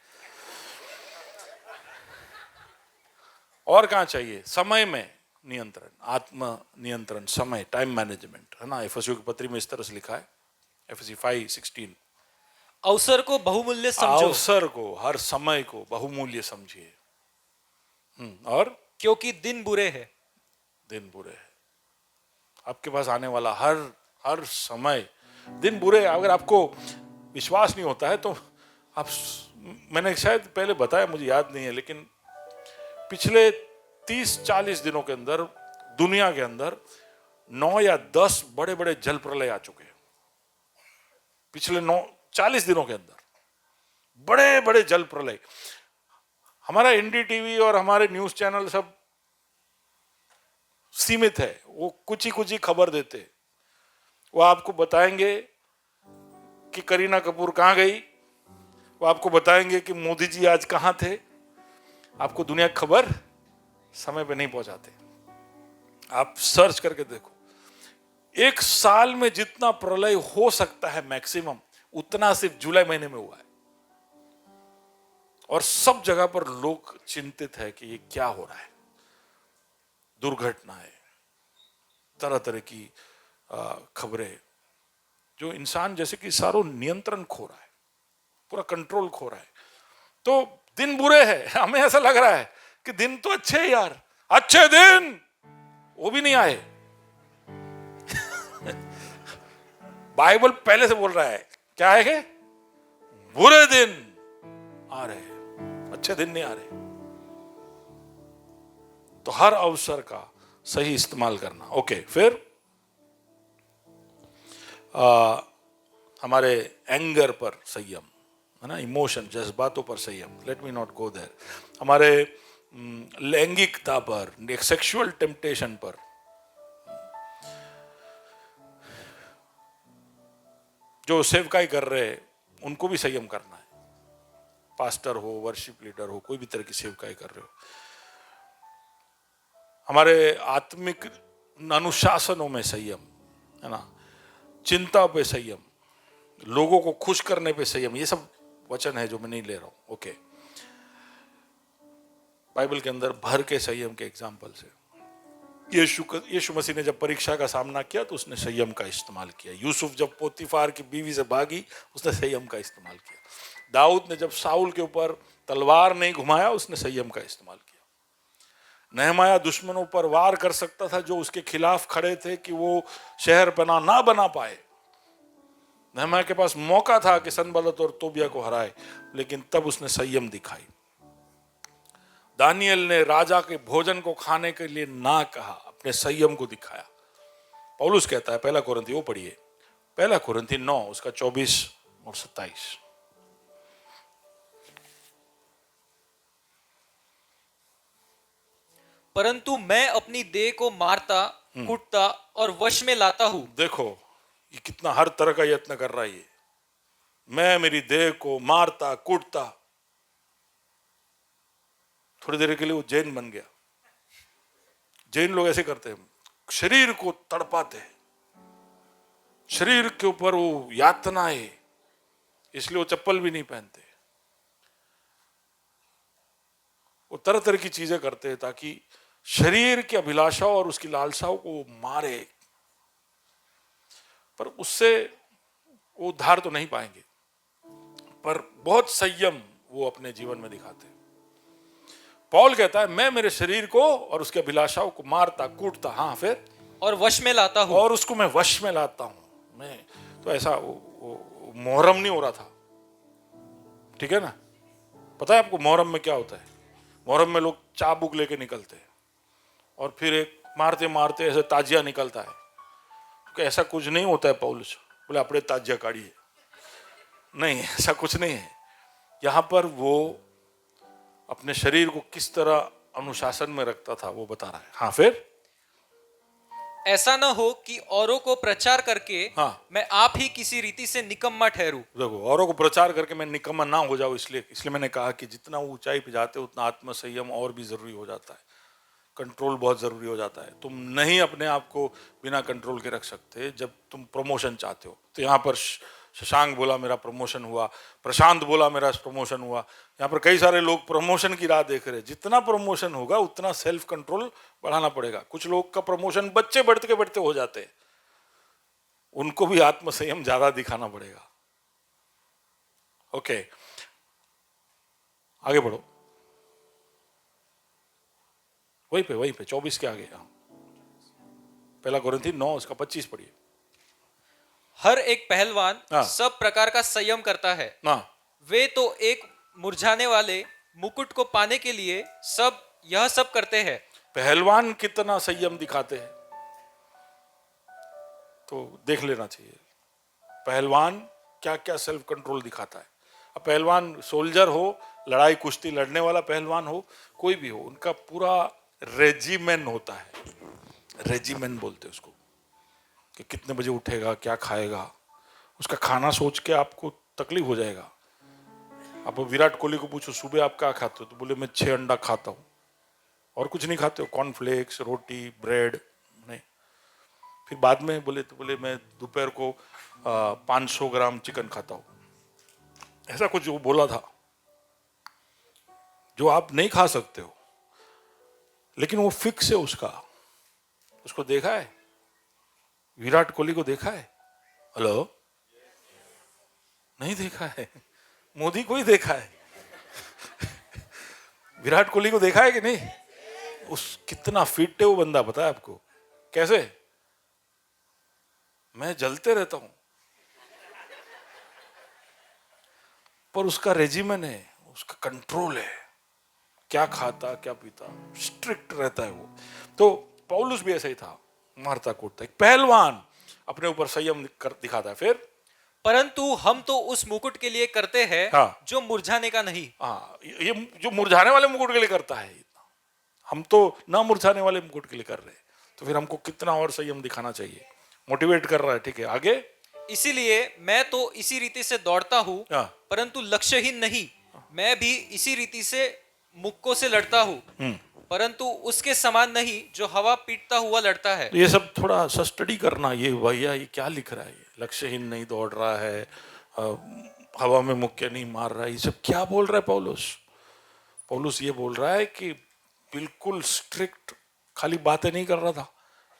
और कहां चाहिए? समय में नियंत्रण, आत्म नियंत्रण, समय, टाइम मैनेजमेंट, है ना। एफएसयू की पत्री में इस तरह से लिखा है, एफएससी 5:16, अवसर को बहुमूल्य समझो, अवसर को, हर समय को बहुमूल्य समझिए। और क्योंकि दिन बुरे हैं। दिन बुरे हैं। आपके पास आने वाला हर समय दिन बुरे है। अगर आपको विश्वास नहीं होता है तो आप, मैंने शायद पहले बताया, मुझे याद नहीं है, लेकिन पिछले 30-40 दिनों के अंदर दुनिया के अंदर 9 या 10 बड़े बड़े जल प्रलय आ चुके हैं। पिछले 40 दिनों के अंदर बड़े बड़े जल प्रलय। हमारा एनडीटीवी और हमारे न्यूज चैनल सब सीमित है, वो कुछ ही खबर देते। वो आपको बताएंगे कि करीना कपूर कहां गई, वो आपको बताएंगे कि मोदी जी आज कहां थे। आपको दुनिया की खबर समय पे नहीं पहुंचाते। आप सर्च करके देखो, एक साल में जितना प्रलय हो सकता है मैक्सिमम, उतना सिर्फ जुलाई महीने में हुआ है। और सब जगह पर लोग चिंतित है कि ये क्या हो रहा है। दुर्घटनाएं, तरह तरह की खबरें, जो इंसान जैसे कि सारो नियंत्रण खो रहा है, पूरा कंट्रोल खो रहा है। तो दिन बुरे हैं, हमें ऐसा लग रहा है कि दिन तो अच्छे हैं यार, अच्छे दिन वो भी नहीं आए। बाइबल पहले से बोल रहा है, क्या है कि बुरे दिन आ रहे हैं, अच्छे दिन नहीं आ रहे। तो हर अवसर का सही इस्तेमाल करना। ओके, फिर हमारे एंगर पर संयम, है ना, इमोशन, जज्बातों पर संयम। Let me not go there. हमारे लैंगिकता पर, सेक्सुअल टेम्पटेशन पर, जो सेवकाई कर रहे हैं उनको भी संयम करना है। पास्टर हो, वर्शिप लीडर हो, कोई भी तरह की सेवकाई कर रहे हो। हमारे आत्मिक अनुशासनों में संयम, है ना, चिंता पे संयम, लोगों को खुश करने पे संयम। ये सब वचन है जो मैं नहीं ले रहा हूं। ओके, बाइबल के अंदर भर के संयम के एग्जाम्पल से। यीशु मसीह ने जब परीक्षा का सामना किया तो उसने संयम का इस्तेमाल किया। यूसुफ जब पोतीफार की बीवी से भागी, उसने संयम का इस्तेमाल किया। दाऊद ने जब साउल के ऊपर तलवार नहीं घुमाया, उसने संयम का इस्तेमाल किया। नहमाया दुश्मनों पर वार कर सकता था जो उसके खिलाफ खड़े थे कि वो शहर पना ना बना पाए। नहमाया के पास मौका था कि सनबलत और तोबिया को हराए, लेकिन तब उसने संयम दिखाई। दानियल ने राजा के भोजन को खाने के लिए ना कहा, अपने संयम को दिखाया। पौलुस कहता है, पहला कुरिन्थी, वो पढ़िए, पहला कुरिन्थी 9 उसका 24 और 27। परंतु मैं अपनी देह को मारता, कूटता और वश में लाता हूं। देखो ये कितना हर तरह का यत्न कर रहा है ये। मैं मेरी देह को मारता, कूटता। थोड़ी देर के लिए वो जैन बन गया। जैन लोग ऐसे करते हैं, शरीर को तड़पाते हैं, शरीर के ऊपर वो यातनाएं, इसलिए वो चप्पल भी नहीं पहनते। वो तरह तरह की चीजें करते हैं ताकि शरीर की अभिलाषाओं और उसकी लालसाओं को मारे, पर उससे वो उद्धार तो नहीं पाएंगे। पर बहुत संयम वो अपने जीवन में दिखाते हैं। पौल कहता है, मैं मेरे शरीर को और उसके अभिलाषाओं को मारता, कूटता, हाँ फिर, और वश में लाता हूं, और उसको मैं वश में लाता हूं। मैं तो ऐसा वो मुहर्रम नहीं हो रहा था, ठीक है ना। पता है आपको मुहर्रम में क्या होता है? मुहर्रम में लोग चाबुक लेके निकलते हैं और फिर एक मारते मारते ऐसे ताजिया निकलता है। तो ऐसा कुछ नहीं होता है। पौलुस बोले अपने ताजिया काढ़िए, नहीं, ऐसा कुछ नहीं है। यहां पर वो अपने शरीर को किस तरह अनुशासन में रखता था वो बता रहा है। हाँ फिर, ऐसा न हो कि औरों को प्रचार करके हाँ, मैं आप ही किसी रीति से निकम्मा ठहरूं। देखो, औरों को प्रचार करके मैं निकम्मा ना हो जाऊं, इसलिए मैंने कहा कि जितना ऊंचाई पे जाते उतना आत्मसंयम और भी जरूरी हो जाता है। कंट्रोल बहुत जरूरी हो जाता है। तुम नहीं अपने आप को बिना कंट्रोल के रख सकते जब तुम प्रमोशन चाहते हो। तो यहाँ पर शशांक बोला मेरा प्रमोशन हुआ, प्रशांत बोला मेरा प्रमोशन हुआ। यहाँ पर कई सारे लोग प्रमोशन की राह देख रहे हैं। जितना प्रमोशन होगा उतना सेल्फ कंट्रोल बढ़ाना पड़ेगा। कुछ लोग का प्रमोशन बच्चे बढ़ते बढ़ते हो जाते हैं, उनको भी आत्मसंयम ज्यादा दिखाना पड़ेगा। ओके, आगे बढ़ो, वहीं पे 24 के आगे। पहला कुरिन्थी 9 उसका 25 पढ़िए। हर एक पहलवान सब प्रकार का संयम करता है। वे तो एक मुरझाने वाले मुकुट को पाने के लिए यह सब करते हैं। पहलवान कितना संयम दिखाते हैं तो देख लेना चाहिए। पहलवान क्या क्या सेल्फ कंट्रोल दिखाता है। अब पहलवान सोल्जर हो, लड़ाई कुश्ती लड़ने वाला पहलवान हो, कोई भी हो, उनका पूरा रेजिमेंट होता है। रेजिमेंट बोलते हैं उसको, कि कितने बजे उठेगा, क्या खाएगा। उसका खाना सोच के आपको तकलीफ हो जाएगा। आप विराट कोहली को पूछो सुबह आप क्या खाते हो, तो बोले मैं 6 अंडा खाता हूँ और कुछ नहीं खाते हो, कॉर्नफ्लेक्स, रोटी, ब्रेड, फिर बाद में बोले मैं दोपहर को 500 ग्राम चिकन खाता हूं, ऐसा कुछ वो बोला था जो आप नहीं खा सकते हो, लेकिन वो फिक्स है उसका। उसको देखा है, विराट कोहली को देखा है? हेलो, नहीं देखा है? मोदी को ही देखा है। विराट कोहली को देखा है कि नहीं? उस कितना फिट है वो बंदा, पता है आपको कैसे? मैं जलते रहता हूं, पर उसका रेजिमेन है, उसका कंट्रोल है, क्या खाता क्या पीता, स्ट्रिक्ट रहता है वो। तो पौलुस भी ऐसा ही था, मारता कूटता, एक पहलवान अपने ऊपर संयम दिखाता है। फिर परंतु हम तो उस मुकुट के लिए करते हैं हाँ। जो मुरझाने का नहीं। हाँ, ये जो मुरझाने वाले मुकुट के लिए करता है, हम तो ना मुरझाने वाले मुकुट के लिए कर रहे हैं। तो फिर हमको कितना और संयम दिखाना चाहिए। मोटिवेट कर रहा है, ठीक है, आगे। इसीलिए मैं तो इसी रीति से दौड़ता हूँ, हाँ। परंतु लक्ष्यहीन नहीं। मैं भी इसी रीति से मुक्कों से लड़ता हूँ, परंतु उसके समान नहीं जो हवा पीटता हुआ लड़ता है। तो ये सब थोड़ा सा स्टडी करना, ये भैया ये क्या लिख रहा है, ये लक्ष्यहीन नहीं दौड़ रहा है, हवा में मुक्के नहीं मार रहा है, ये सब क्या बोल रहा है पौलुस? पौलुस ये बोल रहा है कि बिल्कुल स्ट्रिक्ट, खाली बातें नहीं कर रहा था,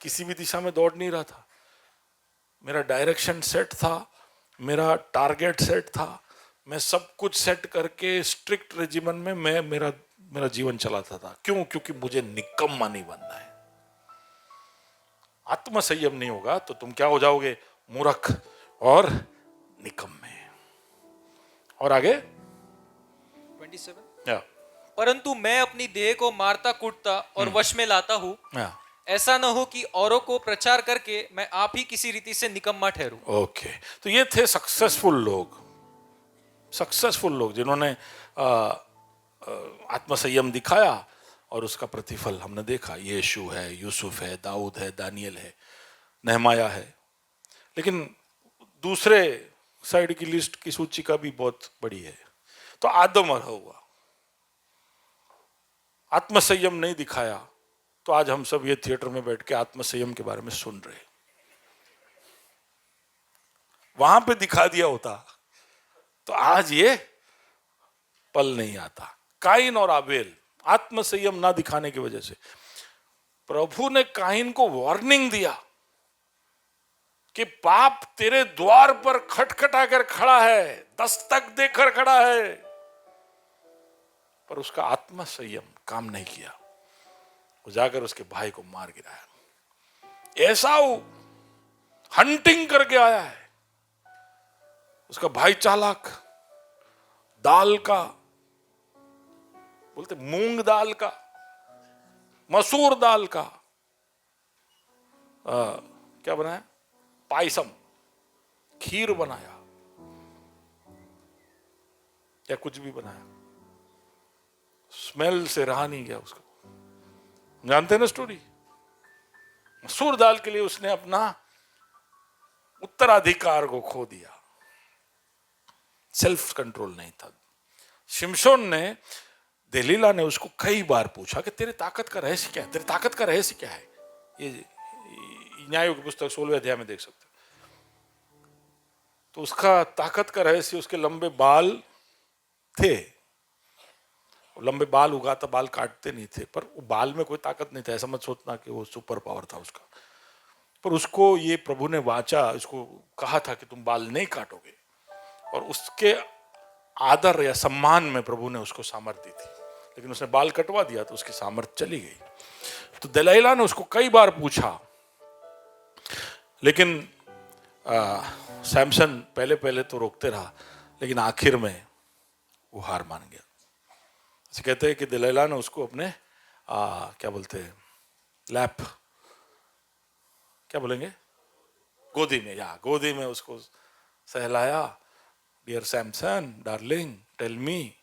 किसी भी दिशा में दौड़ नहीं रहा था। मेरा डायरेक्शन सेट था, मेरा टारगेट सेट था, मैं सब कुछ सेट करके स्ट्रिक्ट रेजिमेंट में मैं मेरा जीवन चलाता था। क्यों? क्योंकि मुझे निकम्मा नहीं बनना है। आत्म संयम नहीं होगा तो तुम क्या हो जाओगे? मूर्ख और निकम्मे। और आगे 27। या परंतु मैं अपनी देह को मारता कूटता और वश में लाता हूँ, या ऐसा न हो कि औरों को प्रचार करके मैं आप ही किसी रीति से निकम्मा ठहरूं। ओके, तो ये थे सक्सेसफुल लोग जिन्होंने आत्मसंयम दिखाया और उसका प्रतिफल हमने देखा। यीशु है, यूसुफ है, दाऊद है, दानियल है, नेहमाया है। लेकिन दूसरे साइड की लिस्ट की सूची का भी बहुत बड़ी है। तो आदम और हव्वा, आत्मसंयम नहीं दिखाया तो आज हम सब ये थिएटर में बैठ के आत्मसंयम के बारे में सुन रहे। वहां पे दिखा दिया होता तो आज ये पल नहीं आता। काइन और आबेल, आत्मसंयम ना दिखाने की वजह से प्रभु ने काइन को वार्निंग दिया कि पाप तेरे द्वार पर खटखटाकर खड़ा है, दस्तक देकर खड़ा है, पर उसका आत्मसंयम काम नहीं किया। वो जाकर उसके भाई को मार गिराया। एसाऊ हंटिंग करके आया है, उसका भाई चालाक, दाल का बोलते, मूंग दाल का, मसूर दाल का क्या बनाया? पायसम, खीर बनाया या कुछ भी बनाया, स्मेल से रहा नहीं गया उसको। जानते हैं ना स्टोरी? मसूर दाल के लिए उसने अपना उत्तराधिकार को खो दिया। सेल्फ कंट्रोल नहीं था। शिमशोन ने, दलीला ने उसको कई बार पूछा कि तेरे ताकत का रहस्य क्या है, तेरे ताकत का रहस्य क्या है? ये न्यायों की पुस्तक 16वें अध्याय में देख सकते हो। तो उसका ताकत का रहस्य उसके लंबे बाल थे। लंबे बाल उगाता, बाल काटते नहीं थे, पर वो बाल में कोई ताकत नहीं था। ऐसा मत सोचना कि वो सुपर पावर था उसका। पर उसको ये प्रभु ने वाचा, इसको कहा था कि तुम बाल नहीं काटोगे, और उसके आदर या सम्मान में प्रभु ने उसको सामर्थ्य दी थी। लेकिन उसने बाल कटवा दिया तो उसकी सामर्थ्य चली गई। तो दलाइला ने उसको कई बार पूछा, लेकिन सैमसन पहले तो रोकते रहा, लेकिन आखिर में वो हार मान गया। ऐसे कहते हैं कि दलाइला ने उसको अपने क्या बोलते हैं, लैप, क्या बोलेंगे, गोदी में उसको सहलाया। Dear Samson, darling, tell me.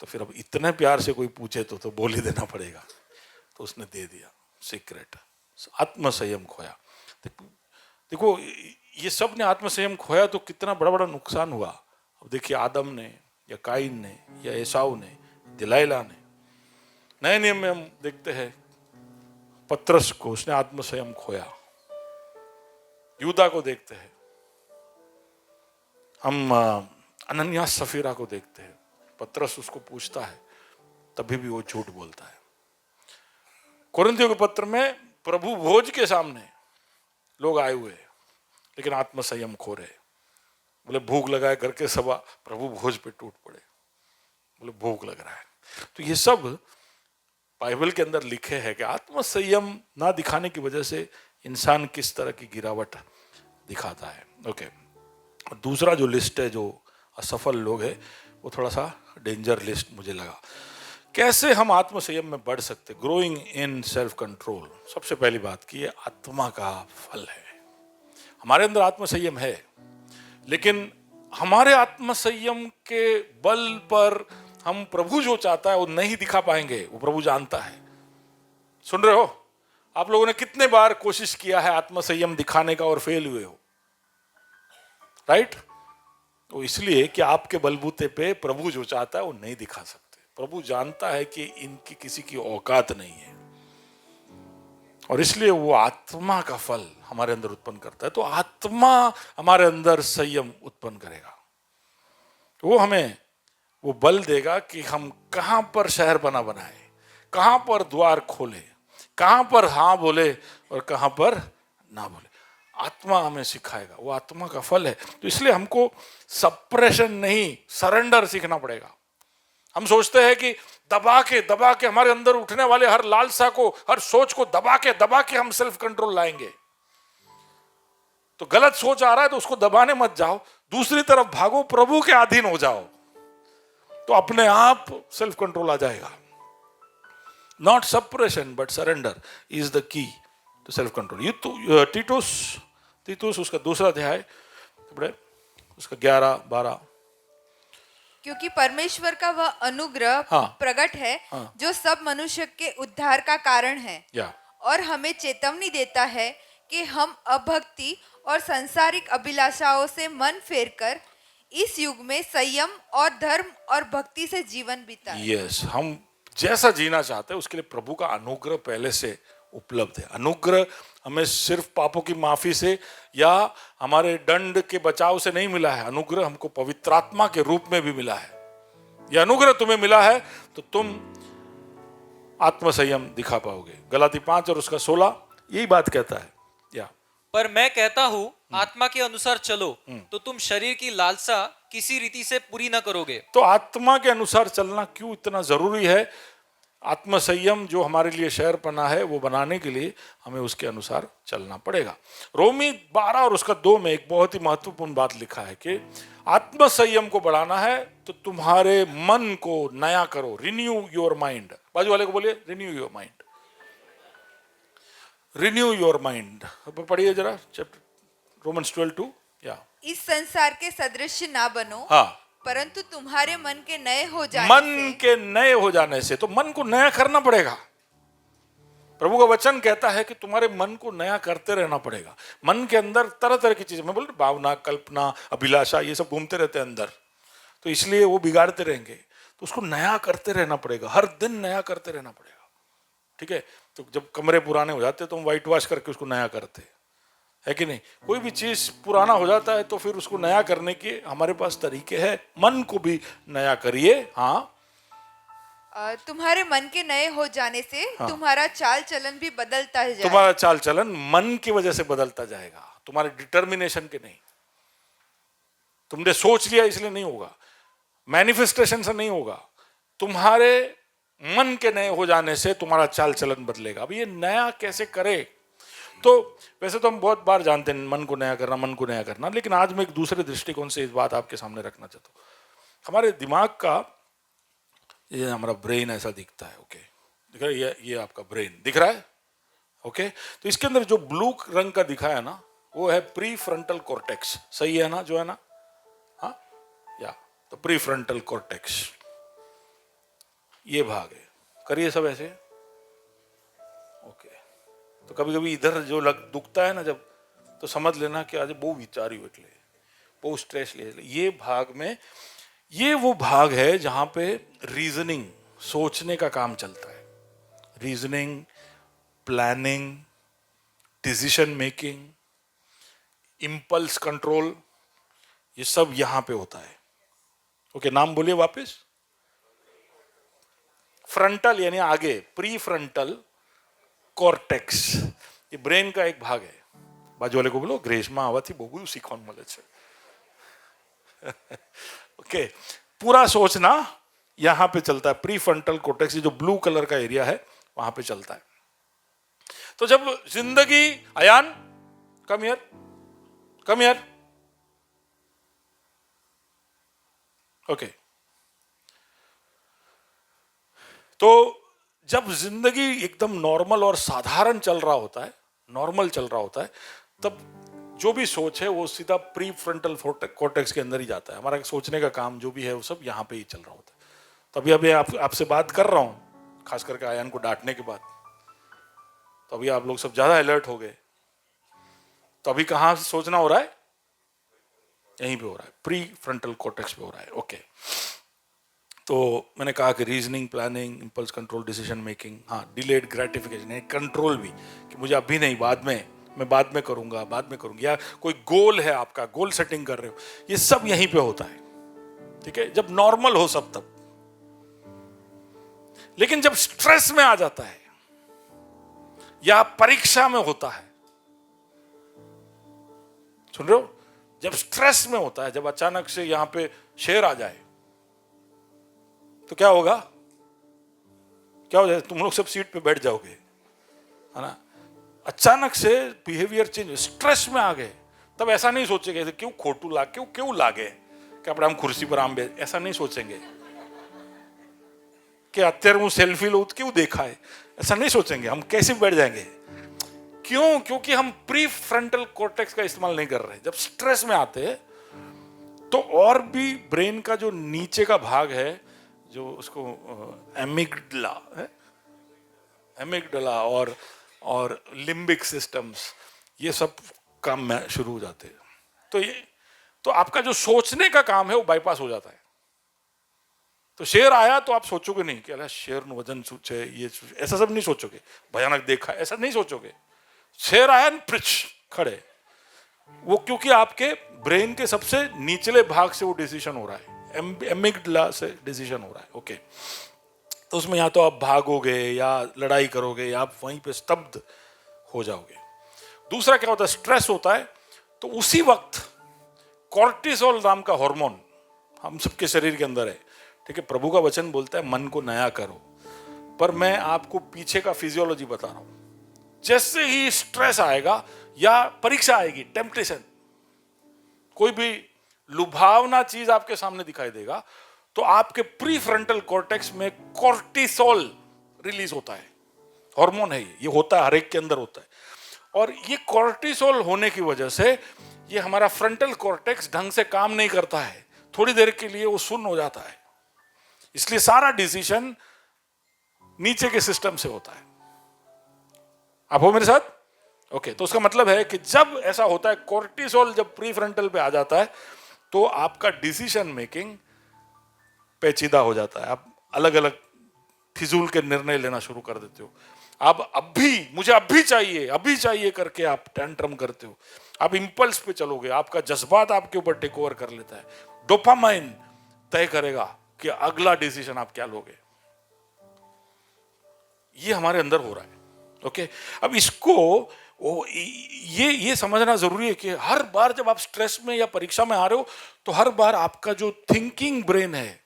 तो फिर अब इतने प्यार से कोई पूछे तो बोल ही देना पड़ेगा। तो उसने दे दिया सीक्रेट। आत्मसंयम खोया। देखो, ये सब ने आत्मसंयम खोया तो कितना बड़ा नुकसान हुआ। अब देखिए, आदम ने या काइन ने या एसाऊ ने, दलाइला ने। नए नियम में हम देखते हैं पत्रस को, उसने आत्मसंयम खोया। यूदा को देखते हैं, हम अनन्या सफीरा को देखते हैं, पतरस उसको पूछता है तभी भी वो झूठ बोलता है। कोरिन्थियों के पत्र में प्रभु भोज के सामने लोग आए हुए हैं लेकिन आत्मसंयम खो रहे। बोले भूख लगाए घर के सभा, प्रभु भोज पे टूट पड़े, बोले भूख लग रहा है। तो ये सब बाइबल के अंदर लिखे हैं कि आत्मसंयम ना दिखाने की वजह से इंसान किस तरह की गिरावट दिखाता है। ओके, और दूसरा जो लिस्ट है जो असफल लोग है वो थोड़ा सा डेंजर लिस्ट मुझे लगा। कैसे हम आत्मसंयम में बढ़ सकते? Growing in self control. सबसे पहली बात कि ये आत्मा का फल है। हमारे अंदर आत्मसंयम है लेकिन हमारे आत्मसंयम के बल पर हम प्रभु जो चाहता है वो नहीं दिखा पाएंगे, वो प्रभु जानता है। सुन रहे हो? आप लोगों ने कितने बार कोशिश किया है आत्मसंयम दिखाने का और फेल हुए हो, राइट? तो इसलिए कि आपके बलबूते पे प्रभु जो चाहता है वो नहीं दिखा सकते। प्रभु जानता है कि इनकी किसी की औकात नहीं है और इसलिए वो आत्मा का फल हमारे अंदर उत्पन्न करता है। तो आत्मा हमारे अंदर संयम उत्पन्न करेगा, वो हमें वो बल देगा कि हम कहां पर शहर बनाए, कहां पर द्वार खोले, कहां पर हाँ बोले और कहां पर ना बोले। आत्मा हमें सिखाएगा, वो आत्मा का फल है। तो इसलिए हमको सप्रेशन नहीं, सरेंडर सीखना पड़ेगा। हम सोचते हैं कि दबा के हमारे अंदर उठने वाले हर लालसा को, हर सोच को दबा के हम सेल्फ कंट्रोल लाएंगे। तो गलत सोच आ रहा है तो उसको दबाने मत जाओ, दूसरी तरफ भागो, प्रभु के अधीन हो जाओ, तो अपने आप सेल्फ कंट्रोल आ जाएगा। Not suppression but surrender is the key to self control. ये तीतुस उसका दूसरा अध्याय, उसका 11-12। क्योंकि परमेश्वर का वह अनुग्रह प्रकट है जो सब मनुष्य के उद्धार का कारण है और हमें चेतावनी देता है कि हम अभक्ति और सांसारिक अभिलाषाओं से मन फेरकर इस युग में संयम और धर्म और भक्ति से जीवन बिताएं। यस, हम जैसा जीना चाहते हैं उसके लिए प्रभु का अनुग्रह पहले से उपलब्ध है। अनुग्रह हमें सिर्फ पापों की माफी से या हमारे दंड के बचाव से नहीं मिला है, अनुग्रह हमको पवित्र आत्मा के रूप में भी मिला है। यह अनुग्रह तुम्हें मिला है तो तुम आत्मसंयम दिखा पाओगे। गलाती 5 और उसका 16 यही बात कहता है। या पर मैं कहता हूँ आत्मा के अनुसार चलो तो तुम शरीर की लालसा किसी रीति से पूरी न करोगे। तो आत्मा के अनुसार चलना क्यों इतना जरूरी है? आत्मसंयम जो हमारे लिए शहरपना है वो बनाने के लिए हमें उसके अनुसार चलना पड़ेगा। रोमी 12 और उसका 2 में एक बहुत ही महत्वपूर्ण बात लिखा है कि आत्मसंयम को बढ़ाना है तो तुम्हारे मन को नया करो, रिन्यू योर माइंड। बाजू वाले को बोलिए renew your mind, renew your mind. पढ़िए जरा चैप्टर रोमन्स 12:2। या इस संसार के सदृश ना बनो, हाँ, परंतु तुम्हारे मन के नए हो जाने मन के नए हो जाने से। तो मन को नया करना पड़ेगा। प्रभु का वचन कहता है कि तुम्हारे मन को नया करते रहना पड़ेगा। मन के अंदर तरह तरह की चीजें, मैं बोल रहा, भावना, कल्पना, अभिलाषा, ये सब घूमते रहते हैं अंदर, तो इसलिए वो बिगाड़ते रहेंगे। तो उसको नया करते रहना पड़ेगा, हर दिन नया करते रहना पड़ेगा। ठीक है? तो जब कमरे पुराने हो जाते तो हम व्हाइट वॉश करके उसको नया करते है कि नहीं? कोई भी चीज पुराना हो जाता है तो फिर उसको नया करने के हमारे पास तरीके हैं। मन को भी नया करिए। हाँ, तुम्हारे मन के नए हो जाने से तुम्हारा चाल चलन भी बदलता है। तुम्हारा चाल चलन मन की वजह से बदलता जाएगा, तुम्हारे डिटर्मिनेशन के नहीं। तुमने सोच लिया इसलिए नहीं होगा, मैनिफेस्टेशन से नहीं होगा, तुम्हारे मन के नए हो जाने से तुम्हारा चाल चलन बदलेगा। अब ये नया कैसे करे? तो वैसे तो हम बहुत बार जानते हैं मन को नया करना, लेकिन आज मैं एक दूसरे दृष्टिकोण से इस बात आपके सामने रखना चाहता हूँ। हमारे दिमाग का ये हमारा ब्रेन ऐसा दिखता है। ओके, दिख रहा है? ये आपका ब्रेन दिख रहा है। ओके, तो इसके अंदर जो ब्लू रंग का दिखा है ना, वो है प्री फ्रंटल कॉर्टेक्स। सही है ना? जो है ना, हाँ, या तो प्री फ्रंटल कॉर्टेक्स ये भाग है। करिए सब ऐसे। ओके, तो कभी कभी इधर जो दुखता है ना जब, तो समझ लेना कि आज बहु विचारी એટલે बहु स्ट्रेस ले। ये भाग में, ये वो भाग है जहां पे रीजनिंग, सोचने का काम चलता है। Reasoning, planning, decision making, impulse control, ये सब यहां पे होता है। ओके, नाम बोलिए वापस। फ्रंटल यानी आगे, प्री फ्रंटल कॉर्टेक्स, ये ब्रेन का एक भाग है। बाजू वाले को बोलो ग्रेसमा आवाથી બહુ શીખવાનું મળે છે। ओके, पूरा सोचना यहां पे चलता है, प्री फ्रंटल कॉर्टेक्स, जो ब्लू कलर का एरिया है वहां पे चलता है। तो जब जिंदगी, Ayaan come here, come here, okay, तो जब जिंदगी एकदम नॉर्मल और साधारण चल रहा होता है, नॉर्मल चल रहा होता है, तब जो भी सोच है वो सीधा प्री फ्रंटल कॉर्टेक्स के अंदर ही जाता है। हमारा सोचने का काम जो भी है वो सब यहाँ पे ही चल रहा होता है। तो अभी आपसे बात कर रहा हूँ, खास करके आयान को डांटने के बाद, तो अभी आप लोग सब ज्यादा अलर्ट हो गए। तो अभी कहाँ से सोचना हो रहा है? यहीं पे हो रहा है, प्री फ्रंटल कॉर्टेक्स पे हो रहा है। ओके, तो मैंने कहा कि reasoning, planning, impulse control, decision making, हाँ, डिलेड ग्रेटिफिकेशन, कंट्रोल भी, कि मुझे अभी नहीं, बाद में, मैं बाद में करूंगा, बाद में करूंगी, या कोई गोल है आपका, गोल सेटिंग कर रहे हो, ये सब यहीं पे होता है। ठीक है, जब नॉर्मल हो सब तब। लेकिन जब स्ट्रेस में आ जाता है या परीक्षा में होता है, सुन रहे हो, जब स्ट्रेस में होता है, जब अचानक से यहां पे शेर आ जाए तो क्या होगा? क्या हो जाए? तुम लोग सब सीट पे बैठ जाओगे, है ना? अचानक से बिहेवियर चेंज, स्ट्रेस में आ गए, तब ऐसा नहीं सोचेंगे क्यों खोटू ला, क्यों लागे कि આપણે આમ ખુરશી પર આમ બેસ, ऐसा नहीं सोचेंगे कि અત્યારે હું सेल्फी लूं तो क्यों देखा है, ऐसा नहीं सोचेंगे। हम कैसे बैठ जाएंगे? क्यों? क्योंकि हम प्री फ्रंटल कॉर्टेक्स का इस्तेमाल नहीं कर रहे। जब स्ट्रेस में आते हैं तो और भी ब्रेन का जो नीचे का भाग है, जो उसको एमिगडला है, एमिगडला और लिम्बिक सिस्टम्स, ये सब काम में शुरू हो जाते हैं। तो आपका जो सोचने का काम है वो बाईपास हो जाता है। तो शेर आया तो आप सोचोगे नहीं कि अरे शेर नु वजन सूचे, ये ऐसा सब नहीं सोचोगे, भयानक देखा, ऐसा नहीं सोचोगे। शेर आया प्रिच खड़े, वो क्योंकि आपके ब्रेन के सबसे निचले भाग से वो डिसीजन हो रहा है, एमिगडला से डिसीजन हो रहा है। ओके, तो उसमें या तो आप भागोगे या लड़ाई करोगे या आप वहीं पे स्तब्ध हो जाओगे। दूसरा क्या होता है, स्ट्रेस होता है तो उसी वक्त कॉर्टिसोल नाम का हार्मोन हम सबके शरीर के अंदर है। ठीक है, प्रभु का वचन बोलता है मन को नया करो, पर मैं आपको पीछे का फिजियोलॉजी बता रहा हूं। जैसे ही स्ट्रेस आएगा या परीक्षा आएगी, टेम्पटेशन, कोई भी लुभावना चीज आपके सामने दिखाई देगा, तो आपके प्री फ्रंटल कॉर्टेक्स में कॉर्टिसोल रिलीज होता है, हार्मोन है ये होता है, हर एक के अंदर होता है। और ये कॉर्टिसोल होने की वजह से ये हमारा फ्रंटल कॉर्टेक्स ढंग से काम नहीं करता है, थोड़ी देर के लिए वो सुन्न हो जाता है। इसलिए सारा डिसीजन नीचे के सिस्टम से होता है। आप हो मेरे साथ? ओके, तो उसका मतलब है कि जब ऐसा होता है, कॉर्टिसोल जब प्री फ्रंटल पे आ जाता है, तो आपका डिसीजन मेकिंग पेचीदा हो जाता है। आप अलग अलग फिजूल के निर्णय लेना शुरू कर देते हो। आप मुझे अभी चाहिए करके आप टेंट्रम करते हो। आप इंपल्स पे चलोगे, आपका जज्बात आपके ऊपर टेक ओवर कर लेता है। डोपामाइन तय करेगा कि अगला डिसीजन आप क्या लोगे। ये हमारे अंदर हो रहा है। ओके, अब इसको ये समझना जरूरी है कि हर बार जब आप स्ट्रेस में या परीक्षा में आ रहे हो, तो हर बार आपका जो थिंकिंग ब्रेन है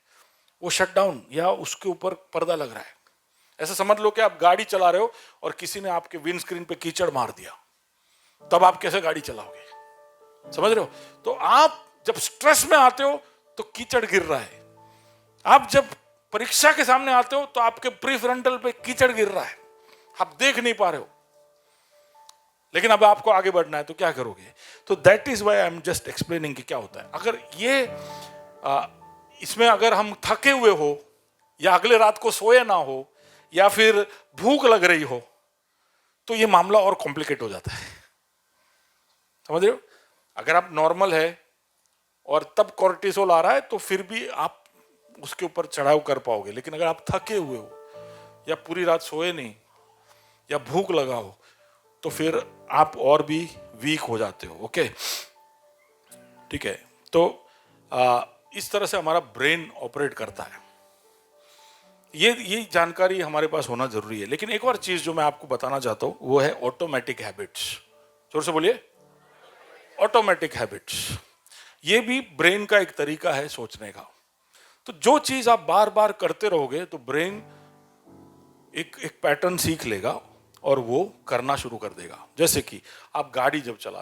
वो शट डाउन या उसके ऊपर पर्दा लग रहा है। ऐसा समझ लो कि आप गाड़ी चला रहे हो और किसी ने आपके विंड स्क्रीन पे कीचड़ मार दिया, तब आप कैसे गाड़ी चलाओगे? समझ रहे हो? तो आप जब स्ट्रेस में आते हो तो कीचड़ गिर रहा है, आप जब परीक्षा के सामने आते हो तो आपके प्री फ्रंटल पे कीचड़ गिर रहा है, आप देख नहीं पा रहे हो, लेकिन अब आपको आगे बढ़ना है तो क्या करोगे? तो that is why I am just explaining कि क्या होता है। अगर इसमें अगर हम थके हुए हो या अगले रात को सोए ना हो या फिर भूख लग रही हो, तो ये मामला और कॉम्प्लिकेट हो जाता है। समझ रहे हो? अगर आप नॉर्मल है और तब कॉर्टिसोल आ रहा है तो फिर भी आप उसके ऊपर चढ़ाव कर पाओगे, लेकिन अगर आप थके हुए हो या पूरी रात सोए नहीं या भूख लगा हो, तो फिर आप और भी वीक हो जाते हो। ओके, ठीक है। तो इस तरह से हमारा ब्रेन ऑपरेट करता है। ये जानकारी हमारे पास होना जरूरी है। लेकिन एक और चीज जो मैं आपको बताना चाहता हूं वो है ऑटोमेटिक हैबिट्स। जोर से बोलिए, ऑटोमेटिक हैबिट्स। ये भी ब्रेन का एक तरीका है सोचने का। तो जो चीज आप बार बार करते रहोगे तो ब्रेन एक पैटर्न सीख लेगा और वो करना शुरू कर देगा। जैसे कि आप गाड़ी चला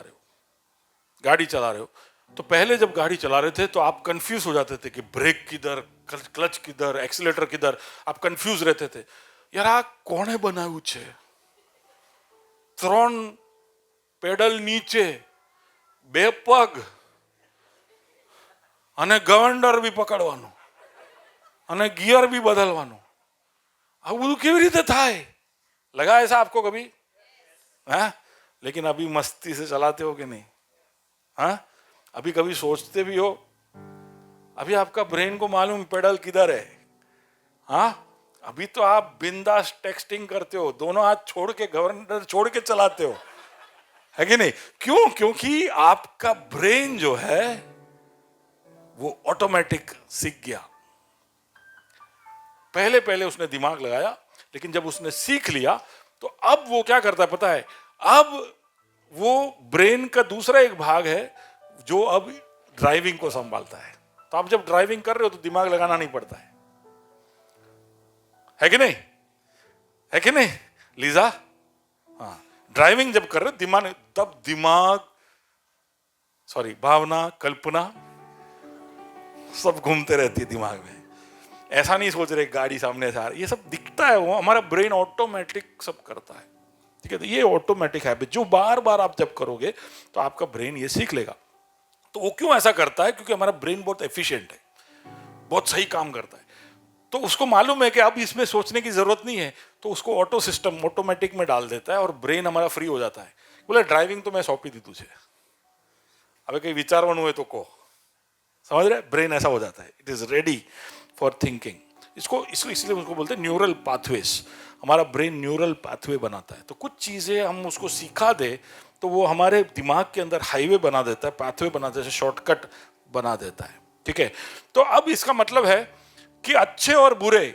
रहे हो तो पहले जब गाड़ी चला रहे थे तो आप कंफ्यूज हो जाते थे कि ब्रेक किधर, क्लच किधर, एक्सीलेटर किधर, आप कंफ्यूज रहते थे। यार आ कोने बनाव्યું છે? 3 પેડલ નીચે, 2 પગ અને ગવર્નર भी પકડવાનું અને गियर भी બદલવાનું। આ બધું કેવી રીતે થાય? लगा ऐसा आपको कभी? हाँ? लेकिन अभी मस्ती से चलाते हो कि नहीं? हाँ? अभी कभी सोचते भी हो? अभी आपका ब्रेन को मालूम पेडल किधर है। हाँ, अभी तो आप बिंदास टेक्सटिंग करते हो, दोनों हाथ छोड़ के, गवर्नर छोड़ के चलाते हो, है कि नहीं? क्यों? क्योंकि आपका ब्रेन जो है वो ऑटोमेटिक सीख गया। पहले पहले उसने दिमाग लगाया, लेकिन जब उसने सीख लिया तो अब वो क्या करता है पता है? अब वो ब्रेन का दूसरा एक भाग है जो अब ड्राइविंग को संभालता है। तो आप जब ड्राइविंग कर रहे हो तो दिमाग लगाना नहीं पड़ता है कि नहीं? है कि नहीं लीजा? हाँ, ड्राइविंग जब कर रहे हो दिमाग भावना, कल्पना सब घूमते रहती है दिमाग में। ऐसा नहीं सोच रहे गाड़ी सामने से आ रही, ये सब दिखता है, वो हमारा ब्रेन ऑटोमेटिक सब करता है। ठीक है, तो ये ऑटोमेटिक हैबिट जो बार बार आप जब करोगे तो आपका ब्रेन ये सीख लेगा। तो वो क्यों ऐसा करता है? क्योंकि हमारा ब्रेन बहुत एफिशिएंट है, बहुत सही काम करता है। तो उसको मालूम है कि अब इसमें सोचने की जरूरत नहीं है, तो उसको ऑटो सिस्टम ऑटोमेटिक में डाल देता है और ब्रेन हमारा फ्री हो जाता है। बोले ड्राइविंग तो मैं सौंपी दी तुझे, अब कहीं विचारवानु हुए तो को, समझ रहे? ब्रेन ऐसा हो जाता है, it is ready for thinking. इसलिए उसको बोलते हैं न्यूरल पाथवेज। हमारा ब्रेन न्यूरल पाथवे बनाता है। तो कुछ चीजें हम उसको सिखा दे तो वो हमारे दिमाग के अंदर हाईवे बना देता है, पाथवे बना देता है, शॉर्टकट बना देता है। ठीक है, तो अब इसका मतलब है कि अच्छे और बुरे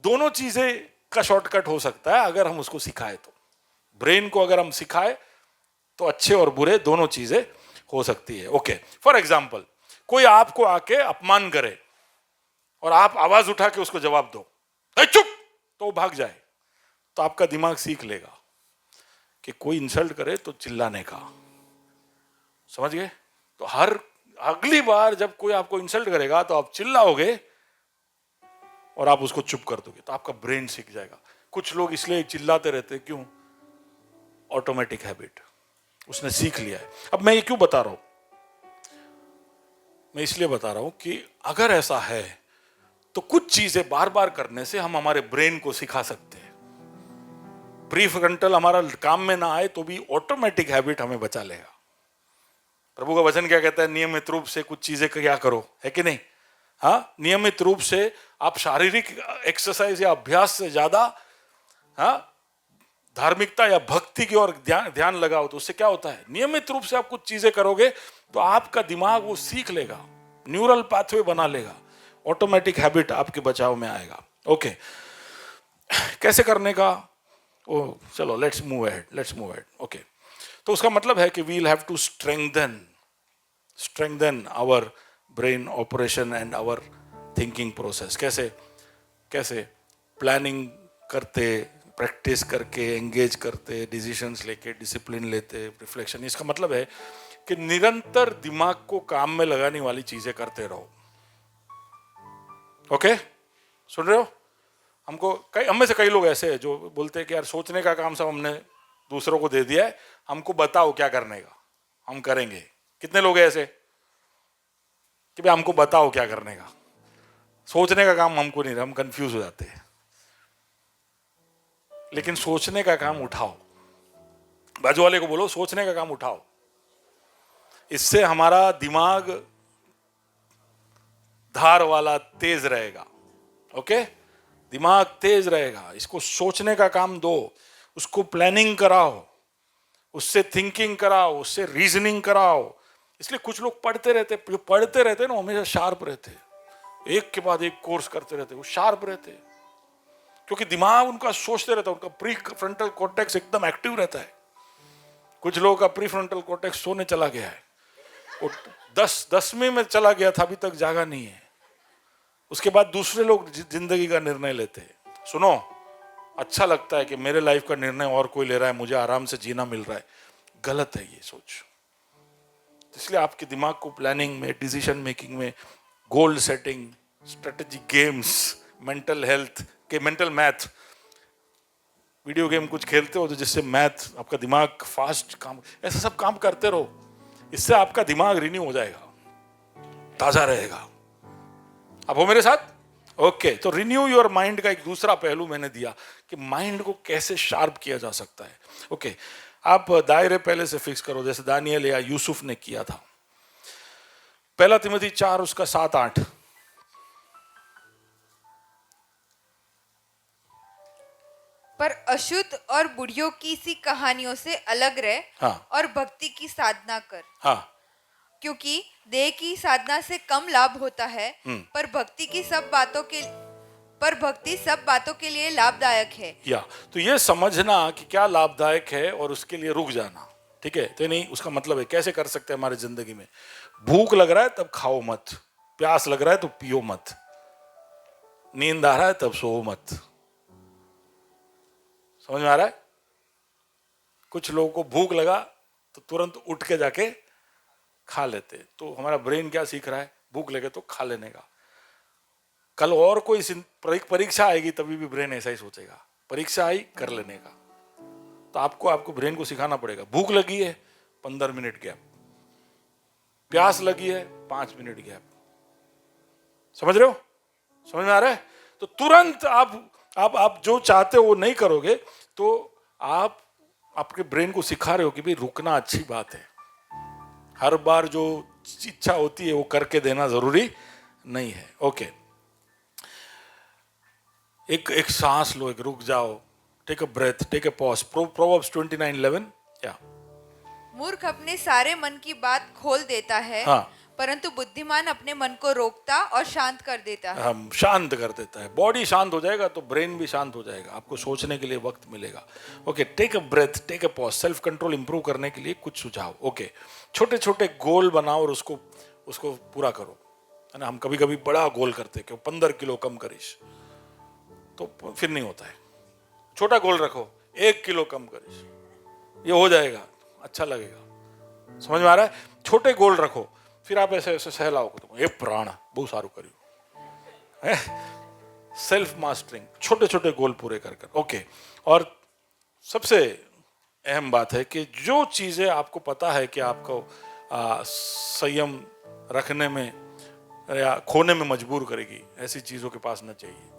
दोनों चीजें का शॉर्टकट हो सकता है अगर हम उसको सिखाए तो। ब्रेन को अगर हम सिखाए तो अच्छे और बुरे दोनों चीजें हो सकती है। ओके, फॉर एग्जाम्पल कोई आपको आके अपमान करे और आप आवाज उठा के उसको जवाब दो, चुप, तो वो भाग जाए। तो आपका दिमाग सीख लेगा कि कोई इंसल्ट करे तो चिल्लाने का, समझ गए? तो हर अगली बार जब कोई आपको इंसल्ट करेगा तो आप चिल्लाओगे और आप उसको चुप कर दोगे, तो आपका ब्रेन सीख जाएगा। कुछ लोग इसलिए चिल्लाते रहते हैं, क्यों? ऑटोमेटिक हैबिट, उसने सीख लिया है। अब मैं ये क्यों बता रहा हूं? मैं इसलिए बता रहा हूं कि अगर ऐसा है तो कुछ चीजें बार बार करने से हम हमारे ब्रेन को सिखा सकते हैं। प्रीफ्रंटल हमारा काम में ना आए तो भी ऑटोमेटिक हैबिट हमें बचा लेगा। प्रभु का वचन क्या कहता है? नियमित रूप से कुछ चीजें क्या करो, है कि नहीं? हाँ, नियमित रूप से आप शारीरिक एक्सरसाइज या अभ्यास से ज्यादा धार्मिकता या भक्ति की ओर ध्यान लगाओ। तो उससे क्या होता है? नियमित रूप से आप कुछ चीजें करोगे तो आपका दिमाग वो सीख लेगा, न्यूरल पाथवे बना लेगा, ऑटोमेटिक हैबिट आपके बचाव में आएगा। ओके, कैसे करने का? ओ चलो, लेट्स मूव अहेड। ओके, तो उसका मतलब है कि we will have to strengthen our brain operation and our thinking process. कैसे? प्लानिंग करते, प्रैक्टिस करके, एंगेज करते, डिसीजंस लेके, डिसिप्लिन लेते, रिफ्लेक्शन। इसका मतलब है कि निरंतर दिमाग को काम में लगाने वाली चीजें करते रहो। ओके, सुन रहे हो? हम में से कई लोग ऐसे हैं जो बोलते हैं कि यार सोचने का काम सब हमने दूसरों को दे दिया है, हमको बताओ क्या करने का, हम करेंगे। कितने लोग हैं ऐसे कि भाई हमको बताओ क्या करने का, सोचने का काम हमको नहीं, हम कंफ्यूज हो जाते हैं। लेकिन सोचने का काम उठाओ, बाजू वाले को बोलो सोचने का काम उठाओ। इससे हमारा दिमाग धार वाला तेज रहेगा। ओके, दिमाग तेज रहेगा, इसको सोचने का काम दो, उसको प्लानिंग कराओ, उससे थिंकिंग कराओ, उससे रीजनिंग कराओ। इसलिए कुछ लोग पढ़ते रहते, जो पढ़ते रहते ना हमेशा शार्प रहते, एक के बाद एक कोर्स करते रहते, वो शार्प रहते, क्योंकि दिमाग उनका सोचते रहता है, उनका प्री फ्रंटल कॉर्टेक्स एकदम एक्टिव रहता है। कुछ लोगों का प्री फ्रंटल कॉर्टेक्स सोने चला गया है, वो 10वीं में चला गया था, अभी तक जागा नहीं है। उसके बाद दूसरे लोग जिंदगी का निर्णय लेते हैं। सुनो, अच्छा लगता है कि मेरे लाइफ का निर्णय और कोई ले रहा है, मुझे आराम से जीना मिल रहा है, गलत है ये सोच। इसलिए आपके दिमाग को प्लानिंग में, डिसीजन मेकिंग में, goal setting, strategy, games, mental health के, मेंटल मैथ, वीडियो गेम कुछ खेलते हो तो जिससे मैथ, आपका दिमाग फास्ट काम, ऐसा सब काम करते रहो। इससे आपका दिमाग रिन्यू हो जाएगा, ताजा रहेगा। अब हो मेरे साथ? ओके, तो रिन्यू योर माइंड का एक दूसरा पहलू मैंने दिया कि माइंड को कैसे शार्प किया जा सकता है। ओके, आप दायरे पहले से फिक्स करो, जैसे दानियल या यूसुफ ने किया था। 1 तिमोथी 4 उसका 7-8। पर अशुद्ध और बुढ़ियों की सी कहानियों से अलग रह, हाँ। और भक्ति की साधना कर। हाँ, क्योंकि देह की साधना से कम लाभ होता है, पर भक्ति सब बातों के लिए लाभदायक है। या तो ये समझना कि क्या लाभदायक है और उसके लिए रुक जाना, ठीक है? तो नहीं, उसका मतलब है कैसे कर सकते हैं हमारे जिंदगी में। भूख लग रहा है तब खाओ मत, प्यास लग रहा है तो पियो मत, नींद आ रहा है तब सो मत। समझ में आ रहा है? कुछ लोगों को भूख लगा तो तुरंत उठ के जाके खा लेते, तो हमारा ब्रेन क्या सीख रहा है? भूख लगे तो खा लेने का। कल और कोई परीक्षा आएगी तभी भी ब्रेन ऐसा ही सोचेगा, परीक्षा आई कर लेने का। तो आपको ब्रेन को सिखाना पड़ेगा, भूख लगी है 15 मिनट गैप, प्यास लगी है 5 मिनट गैप। समझ रहे हो? समझ में आ रहा है? तो तुरंत आप जो चाहते हो वो नहीं करोगे, तो आप आपके ब्रेन को सिखा रहे हो कि भाई रुकना अच्छी बात है, हर बार जो इच्छा होती है वो करके देना जरूरी नहीं है। ओके, एक सांस लो, एक रुक जाओ, take a breath, take a pause. Proverbs 29:11। या मूर्ख अपने सारे मन की बात खोल देता है, हाँ। परंतु बुद्धिमान अपने मन को रोकता और शांत कर देता है। हम शांत कर देता है। बॉडी शांत हो जाएगा तो ब्रेन भी शांत हो जाएगा, आपको सोचने के लिए वक्त मिलेगा। Okay, take a breath, take a pause. Self control improve करने के लिए कुछ सुझाव। ओके, छोटे छोटे गोल बनाओ और उसको पूरा करो, है ना। हम कभी कभी बड़ा गोल करते कि 15 किलो कम करिश, तो फिर नहीं होता है। छोटा गोल रखो, 1 किलो कम करिश, ये हो जाएगा, अच्छा लगेगा। समझ में आ रहा है? छोटे गोल रखो, फिर आप ऐसे सहलाओ, ये प्राण बहुत सारू करियो। सेल्फ मास्टरिंग, छोटे छोटे गोल पूरे कर। ओके, और सबसे अहम बात है कि जो चीजें आपको पता है कि आपको संयम रखने में या खोने में मजबूर करेगी, ऐसी चीजों के पास न चाहिए।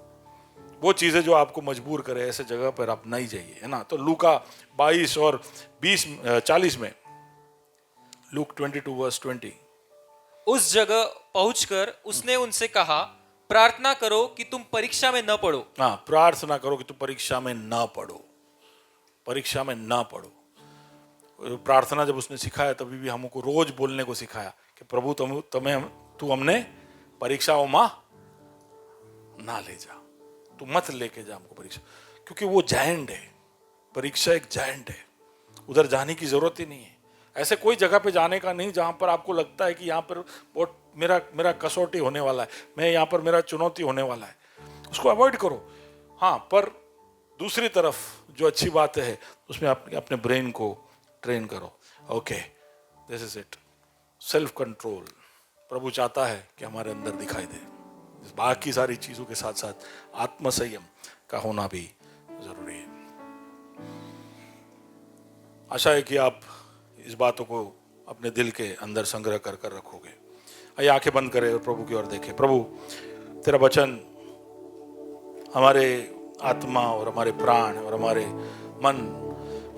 वो चीजें जो आपको मजबूर करे, ऐसे जगह पर आप नहीं जाइए, है ना। तो लूका 22 और 40 में, लूक 22:20, उस जगह पहुंचकर उसने उनसे कहा, प्रार्थना करो कि तुम परीक्षा में न पड़ो। हाँ, प्रार्थना करो कि तुम परीक्षा में ना पड़ो, परीक्षा में ना पड़ो। प्रार्थना जब उसने सिखाया तभी भी हमको रोज बोलने को सिखाया कि प्रभु तू हमने परीक्षाओं में ना ले जा, तू मत लेके जा हमको परीक्षा, क्योंकि वो जायंट है, परीक्षा एक जायंट है, उधर जाने की जरूरत ही नहीं है। ऐसे कोई जगह पे जाने का नहीं जहां पर आपको लगता है कि यहाँ पर बहुत मेरा कसौटी होने वाला है, मैं यहाँ पर मेरा चुनौती होने वाला है, उसको अवॉइड करो। हाँ, पर दूसरी तरफ जो अच्छी बात है उसमें अपने ब्रेन को ट्रेन करो। Okay, this is it. Self control प्रभु चाहता है कि हमारे अंदर दिखाई दे। बाकी सारी चीजों के साथ साथ आत्मसंयम का होना भी जरूरी है। आशा है कि आप इस बातों को अपने दिल के अंदर संग्रह कर रखोगे। आइए आंखें बंद करें और प्रभु की ओर देखें। प्रभु, तेरा वचन हमारे आत्मा और हमारे प्राण और हमारे मन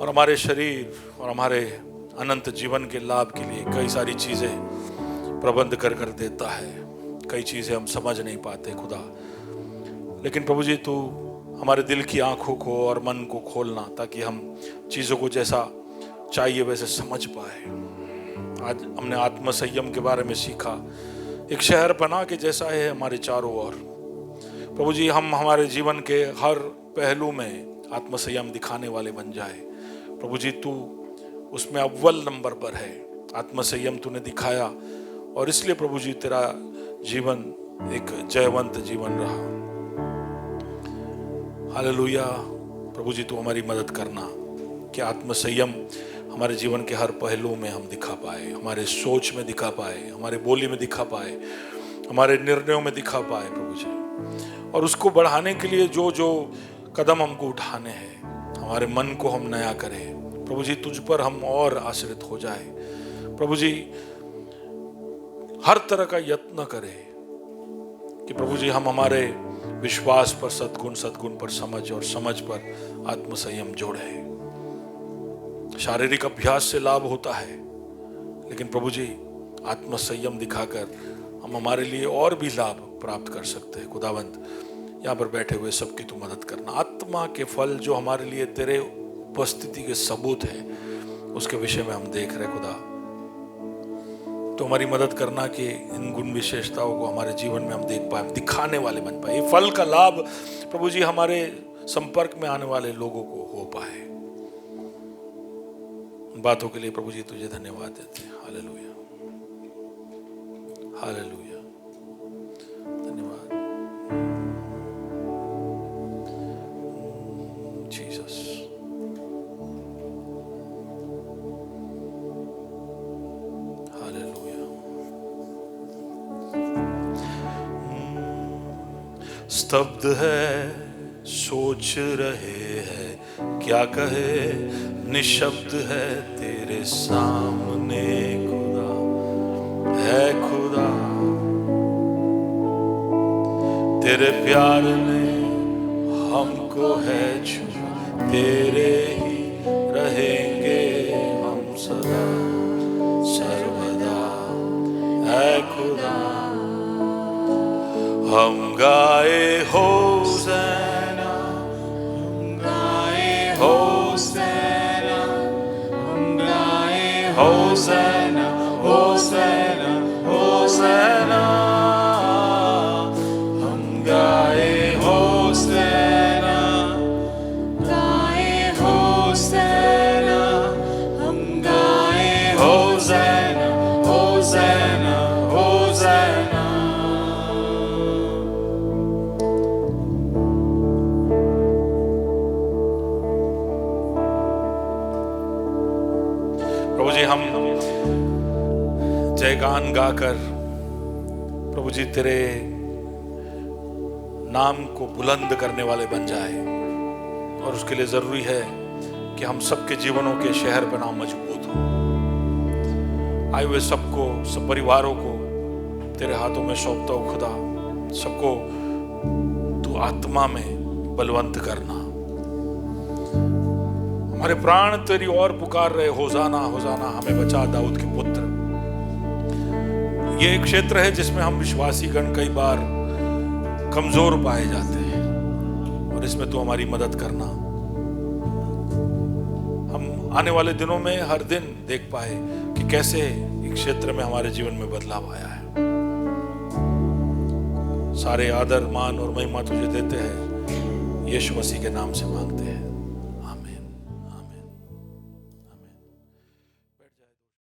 और हमारे शरीर और हमारे अनंत जीवन के लाभ के लिए कई सारी चीजें प्रबंध कर देता है। कई चीजें हम समझ नहीं पाते खुदा, लेकिन प्रभु जी तू हमारे दिल की आंखों को और मन को खोलना, ताकि हम चीजों को जैसा चाहिए वैसे समझ पाए। आज हमने आत्म संयम के बारे में सीखा। एक शहर बना के जैसा है हमारे चारों ओर। प्रभु जी, हम हमारे जीवन के हर पहलू में आत्म संयम दिखाने वाले बन जाए। प्रभु जी, तू उसमें अव्वल नंबर पर है। आत्म संयम तूने दिखाया और इसलिए प्रभु जी तेरा जीवन एक जयवंत जीवन रहा। हालेलुया। प्रभु जी, तू हमारी मदद करना कि आत्म संयम हमारे जीवन के हर पहलू में हम दिखा पाए, हमारे सोच में दिखा पाए, हमारे बोली में दिखा पाए, हमारे निर्णयों में दिखा पाए प्रभु जी। और उसको बढ़ाने के लिए जो जो कदम हमको उठाने हैं, हमारे मन को हम नया करें प्रभु जी, तुझ पर हम और आश्रित हो जाए प्रभु जी। हर तरह का यत्न करें कि प्रभु जी हम हमारे विश्वास पर सद्गुण, सद्गुण पर समझ और समझ पर आत्म संयम जोड़े। शारीरिक अभ्यास से लाभ होता है, लेकिन प्रभु जी आत्म संयम दिखाकर हम हमारे लिए और भी लाभ प्राप्त कर सकते हैं। खुदावंत, यहाँ पर बैठे हुए सबकी तू मदद करना। आत्मा के फल जो हमारे लिए तेरे उपस्थिति के सबूत है, उसके विषय में हम देख रहे खुदा, तो हमारी मदद करना कि इन गुण विशेषताओं को हमारे जीवन में हम देख पाए, दिखाने वाले बन पाए। ये फल का लाभ प्रभु जी हमारे संपर्क में आने वाले लोगों को हो पाए। बातों के लिए प्रभु जी तुझे धन्यवाद देते हैं। हालेलुया, हालेलुया, धन्यवाद जीसस। हालेलुया। स्तब्ध है, सोच रहे हैं क्या कहे, निशब्द है तेरे सामने खुदा, है खुदा। तेरे प्यार ने हमको है छुआ, तेरे ही रहेंगे हम सदा सर्वदा, है खुदा। हम गाए होसैना, हम गाए होसैना, हम गाए होसैना, होसैना, होसैना। हम गाए होसैना, गाए होसैना, हम गाए होसैना, होसैना, होसैना। प्रभु जी, हम जयगान गाकर प्रभु जी तेरे नाम को बुलंद करने वाले बन जाए। और उसके लिए जरूरी है कि हम सबके जीवनों के शहर बना मजबूत हो। आए हुए सबको, सब परिवारों को तेरे हाथों में सौंपता हूं खुदा। सबको तू आत्मा में बलवंत करना। हमारे प्राण तेरी ओर पुकार रहे, होजाना होजाना, हमें बचा दाऊद के पुत्र। ये एक क्षेत्र है जिसमें हम विश्वासी गण कई बार कमजोर पाए जाते हैं, और इसमें तू हमारी मदद करना। हम आने वाले दिनों में हर दिन देख पाए कि कैसे एक क्षेत्र में हमारे जीवन में बदलाव आया है। सारे आदर, मान और महिमा तुझे देते हैं, यीशु मसीह के नाम से मांगते हैं।